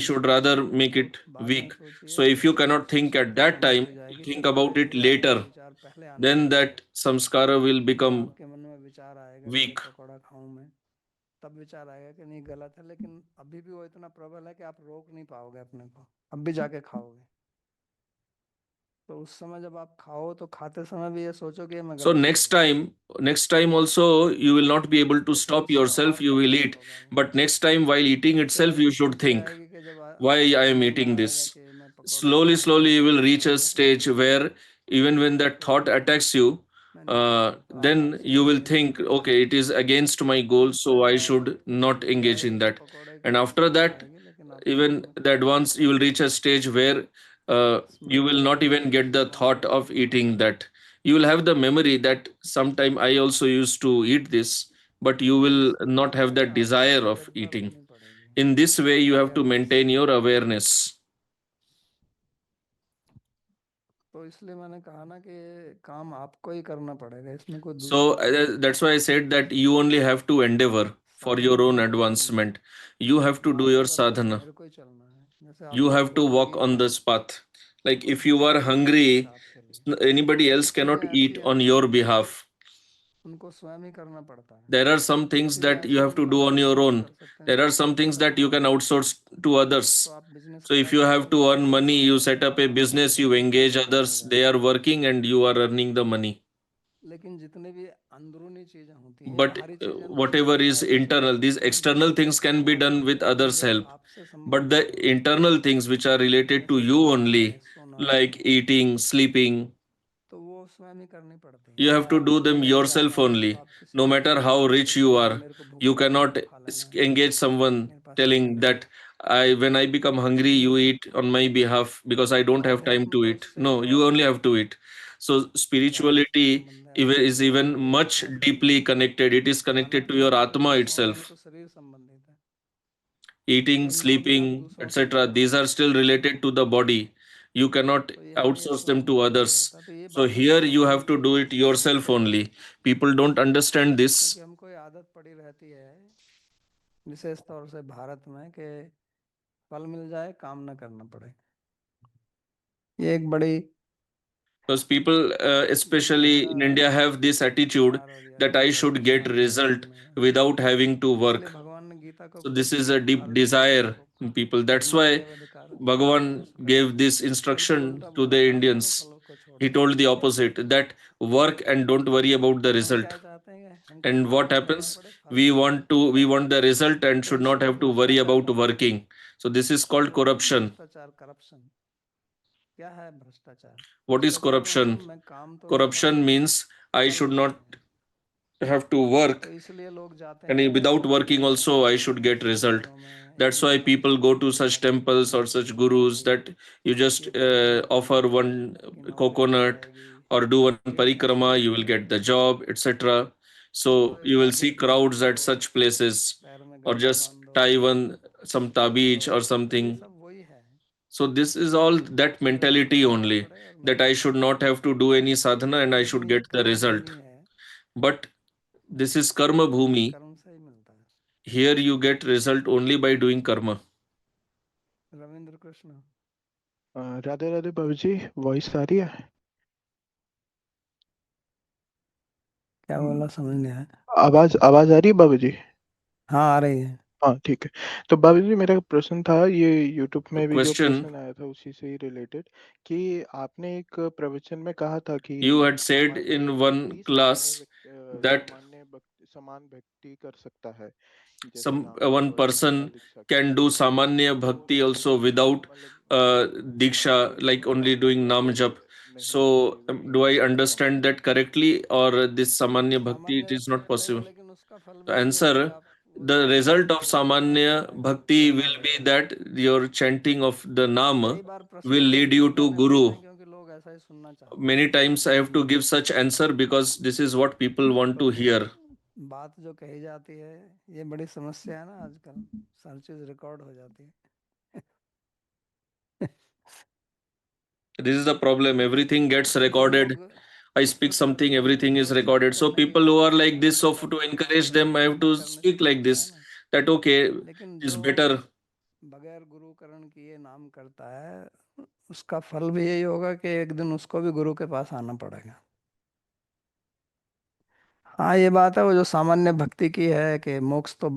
should rather make it weak. So if you cannot think at that time, you think about it later, then that samskara will become weak. तब विचार आएगा कि नहीं गलत है, लेकिन अभी भी वो इतना प्रबल है कि आप रोक नहीं पाओगे अपने को, अब भी जाके खाओगे। तो उस समय जब आप खाओ तो खाते समय भी ये सोचो कि मैं So next time also you will not be able to stop yourself, you will eat. But next time while eating itself, you should think, why I am eating this? Slowly you will reach a stage where even when that thought attacks you, then you will think, okay, it is against my goal, so I should not engage in that. And after that, even the advance, you will reach a stage where you will not even get the thought of eating that. You will have the memory that sometime I also used to eat this, but you will not have that desire of eating. In this way, you have to maintain your awareness. तो इसलिए मैंने कहा ना कि काम आपको ही करना पड़ेगा, इसमें कोई So that's why I said that you only have to endeavor for your own advancement. You have to do your sadhana. मेरे को ही चलना है। जैसे You आपने have to बोला walk कि on this path. Like if you are hungry, anybody else cannot eat on your behalf. उनको स्वयं ही करना पड़ता है। There are some things that you have to do on your own. There are some things that you can outsource to others. So if you have to earn money, you set up a business, you engage others, they are working and you are earning the money. लेकिन जितने भी अंदरूनी चीजें होती हैं, But whatever is internal, these external things can be done with others' help. But the internal things which are related to you only, like eating, sleeping, तो वो स्वयं ही करनी पड़ती है। you have to do them yourself only. No matter how rich you are, you cannot engage someone telling that when I become hungry, you eat on my behalf because I don't have time to eat. No, you only have to eat. So spirituality is even much deeply connected. It is connected to your Atma itself. तो शरीर संबंधित है। Eating, sleeping, etc. These are still related to the body. You cannot outsource them to others. So here you have to do it yourself only. People don't understand this. क्योंकि हमको ये आदत पड़ी रहती है, विशेष तौर से भारत में, कि फल मिल जाए काम ना करना पड़े। ये एक बड़ी Because people, especially in India, have this attitude that I should get result without having to work. भगवान ने गीता को So this is a deep desire in people. That's why Bhagavan gave this instruction to the Indians. He told the opposite, that work and don't worry about the result. And what happens? We want the result and should not have to worry about working. So this is called corruption. क्या है भ्रष्टाचार? What is corruption? Corruption means I should not have to work, and without working also I should get result. That's why people go to such temples or such gurus, that you just offer one coconut or do one parikrama, you will get the job, etc. So you will see crowds at such places, or just tie some tabij or something. So this is all that mentality only, that I should not have to do any sadhana and I should get the result. But this is karma bhumi. Here you get result only by doing karma. Ravindra Krishna, Radhe Radhe बाबूजी, voice आ रही है? क्या बोला समझ नहीं आया। आवाज आ रही है बाबूजी? हाँ आ रही है। हाँ ठीक है। तो बाबूजी मेरा प्रश्न था, ये यूट्यूब में भी जो Question. प्रश्न आया था उसी से ही रिलेटेड, कि आपने एक प्रवचन में कहा था कि You had said सामान्य in one व्यक्ति class that समान भक्ति कर सकता है, जैसे some नाम one जप और person दीक्षा के can do samanya bhakti also without diksha, like only doing nam jap. So do I understand that correctly, or this samanya bhakti it is not possible? The answer, the result of samanya bhakti will be that your chanting of the nam will lead you to guru. many times I have to give such answer because this is what people want to hear. बात जो कही जाती है ये बड़ी समस्या है ना, आजकल सारी चीज रिकॉर्ड हो जाती है। This is the problem. Everything gets recorded. I speak something, everything is recorded. So people who are like this, so to encourage them, I have to speak like this. That okay, is better. बगैर गुरुकरण किए नाम करता है, उसका फल भी यही होगा कि एक दिन उसको भी गुरु के पास आना पड़ेगा। हाँ ये बात है, वो जो सामान्य भक्ति की है कि मोक्ष तो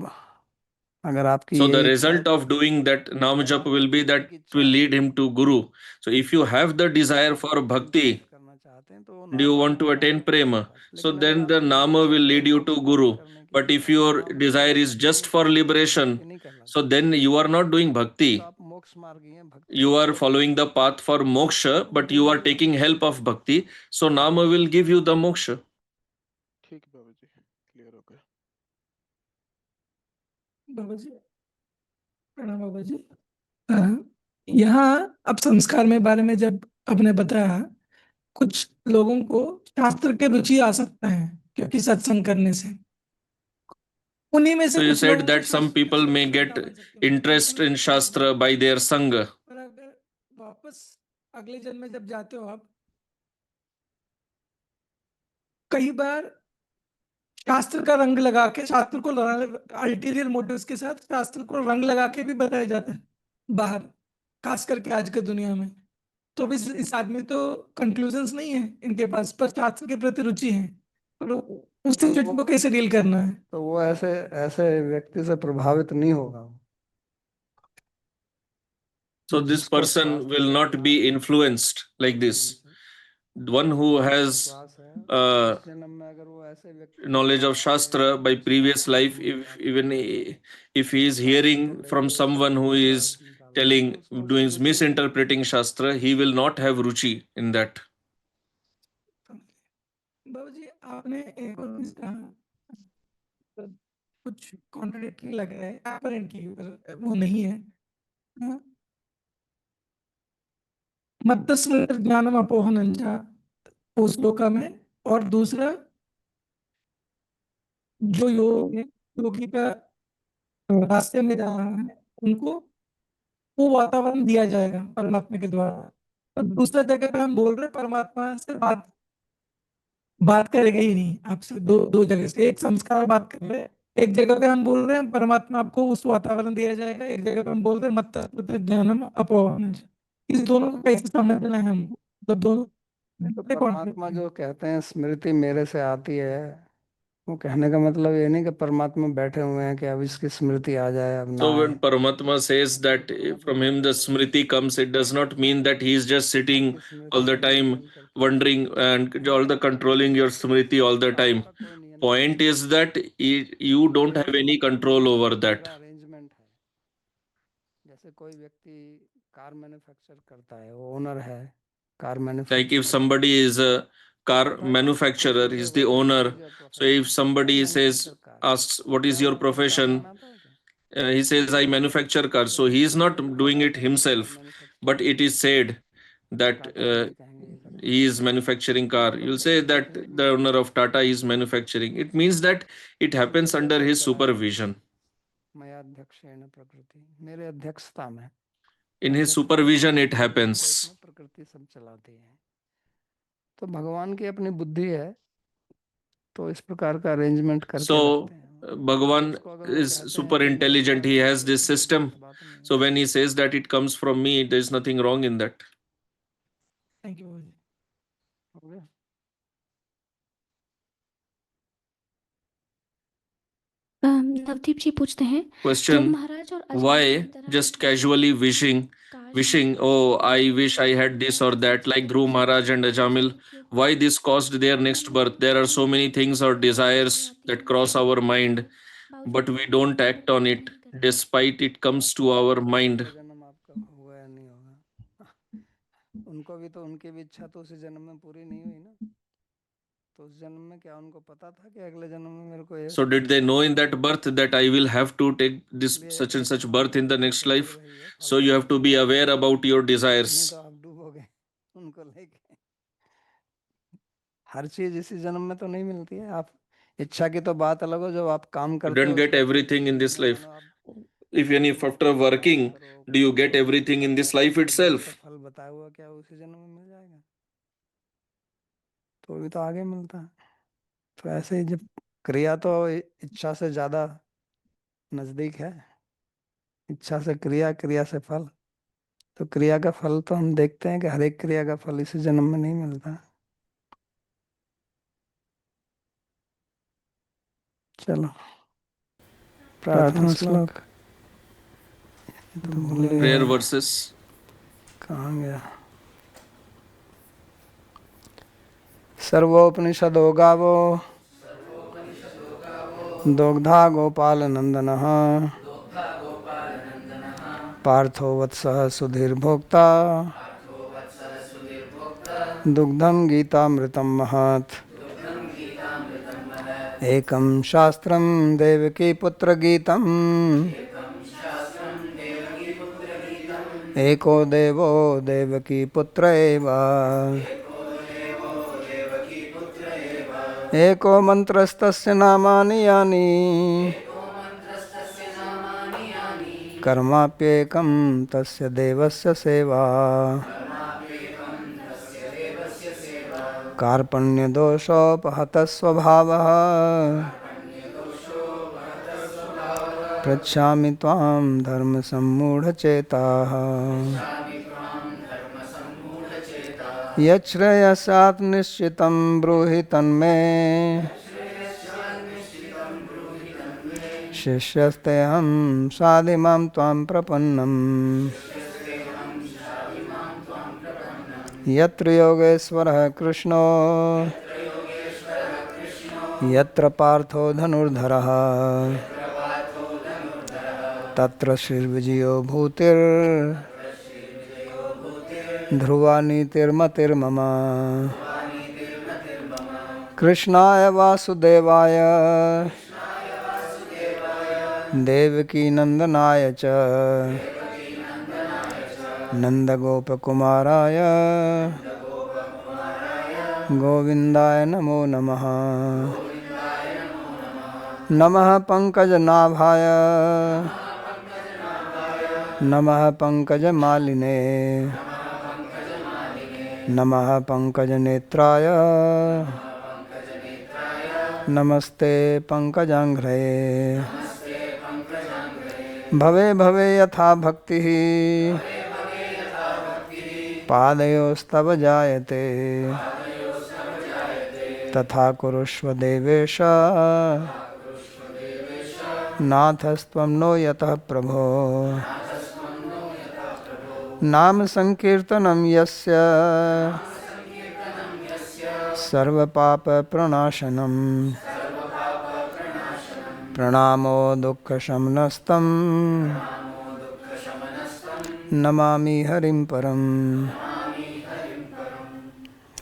अगर आपकी So the ये result of doing that Nam Jap will be that it will lead him to Guru. So if you have the desire for bhakti, करना चाहते हैं तो do you want to attain prema? So then the Nama will lead you to Guru. But if your desire is just for liberation, so then you are not doing bhakti. आप मोक्ष मार्गी हैं, भक्ति You are following the path for moksha, but you are taking help of bhakti. So Nama will give you the moksha. ठीक है बाबा जी, clear हो गया। बाबा जी, प्रणाम बाबा जी। यहाँ अब संस्कार में बारे में जब आपने बताया, कुछ लोगों को शास्त्र के रुचि आ सकता है क्योंकि सत्संग करने से, उन्हीं में से So you कुछ लोगों said को that some people may get शास्त्र बन सकते हैं। interest in Shastra by their Sangha. पर अगर वापस अगले जन्म में जब जाते हो आप, कई बार शास्त्र का रंग लगा के, शास्त्र को अल्टीरियर मोटिव्स के साथ शास्त्र को रंग लगा के भी बताया जाता है बाहर, खास करके आज के दुनिया में। तो भी इस आदमी तो कंक्लूजन्स नहीं है इनके पास, पर शास्त्र के प्रति रुचि है, तो उस सिचुएशन को कैसे डील करना है? तो वो ऐसे ऐसे व्यक्ति से प्रभावित नहीं होगा। So this person will not be influenced like this. One who has knowledge of Shastra by previous life, if he is hearing from someone who is doing misinterpreting Shastra, he will not have ruchi in that. बाबू जी, आपने एक और चीज कहा, कुछ contradictory लग रहा है, apparently वो नहीं है। मत्तस्मृति ज्ञानम अपोहनंचा उस श्लोका में, और दूसरा जो योगी का रास्ते में जा रहा है उनको वो वातावरण दिया जाएगा परमात्मा के द्वारा। और दूसरा जगह पे हम बोल रहे हैं परमात्मा से बात करेगा ही नहीं आपसे, दो जगह से एक संस्कार बात कर रहे हैं, एक जगह पे हम बोल रहे हैं परमात्मा आपको उस वातावरण दिया जाएगा, एक जगह पे हम बोल रहे हैं मत्तस्मृति ज्ञानम अपोहनंचा। इस दोनों को कैसे समझना है हमको? तो दोनों परमात्मा जो कहते हैं स्मृति मेरे से आती है, वो कहने का मतलब ये नहीं कि परमात्मा बैठे हुए हैं कि अब इसकी स्मृति आ जाए, अब ना So आए। when Paramatma says that from him the smriti comes, it does not mean that he is just sitting all the time wondering and all the controlling your smriti all the time. Point is that you don't have any control over that. Arrangement है, जैसे कोई व्यक्ति car manufacture करता है, वो owner है car manufacture. Like if somebody is a car manufacturer, he's the owner. So if somebody asks, what is your profession? He says, I manufacture cars. So he is not doing it himself, but it is said that he is manufacturing car. You'll say that the owner of Tata is manufacturing. It means that it happens under his supervision. In his supervision, it happens. प्रकृति सब चलाती है, तो भगवान की अपनी बुद्धि है, तो इस प्रकार का अरेंजमेंट करके So Bhagavan is super intelligent. He has this system. So when he says that it comes from me, there is nothing wrong in that. Thank you. Navdeep ji पूछते हैं, Question: महाराज और why just casually wishing, oh, I wish I had this or that, like Dhruv Maharaj and Ajamil? Why this caused their next birth? There are so many things or desires that cross our mind, but we don't act on it, despite it comes to our mind. जन्म आपका हुआ या नहीं होगा, उनको भी तो उनकी भी इच्छा तो उसी जन्म में पूरी नहीं हुई ना, तो उस जन्म में क्या उनको पता था कि अगले जन्म में मेरे को So did they know in that birth that I will have to take this such and such birth in the next life? So you have to be aware about your desires. तो आप डूबोगे उनको लेके। हर चीज इसी जन्म में तो नहीं मिलती है। आप इच्छा की तो बात अलग हो, जब आप काम You करते don't हो get उसको everything in this life. मानो आप Even if after working, do you get everything in this life तो itself? फल बताया हुआ क्या उसी जन्म में मिल जाएगा? तो भी तो आगे मिलता है। तो ऐसे ही जब क्रिया तो इच्छा से ज्यादा नजदीक है, इच्छा से क्रिया, क्रिया से फल। तो क्रिया का फल तो हम देखते हैं कि हर एक क्रिया का फल इसी जन्म में नहीं मिलता। चलो प्रार्थना श्लोक तो भूल ही Prayer गया। verses. कहाँ गया? सर्वोपनिषदो गावो दोग्धा गोपाल नंदनः पार्थो वत्सः सुधीर्भोक्ता दुग्धं गीतामृतं महत् एकं शास्त्रं देवकी पुत्र गीतम् एको देवो देवकी पुत्र एव एको मंत्रस्तस्य नामानि यानि कर्माप्येकं तस्य देवस्य सेवा कार्पण्यदोषोपहतः स्वभावः पृच्छामि त्वां धर्मसम्मूढचेताः यच्छ्रेयस्यात् निश्चितं ब्रूहि तन्मे शिष्यस्तेऽहं साधिमां त्वां प्रपन्नम् यत्र योगेश्वरः कृष्णो यत्र पार्थो धनुर्धरः तत्र श्रीर्विजयो भूतिर् ध्रुवा नीतिर्मतिर्मम कृष्णाय वासुदेवाय देवकी नंदनाय च नंदगोपकुमाराय गोविंदाय नमो नमः। नमः पंकजनाभाय नमः पंकजमालिने नमः पंकजनेत्राय नमस्ते पंकजांघ्रये। भवे भवे यथा भक्तिः पादयोस्तव जायते तथा कुरुष्व देवेश नाथस्त्वं नो यतः प्रभो। नाम संकीर्तनं यस्य सर्वपापप्रणाशनं प्रणामो दुःखशमनस्तं नमामि हरिं परम्।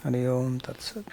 हरि ओम तत्सत्।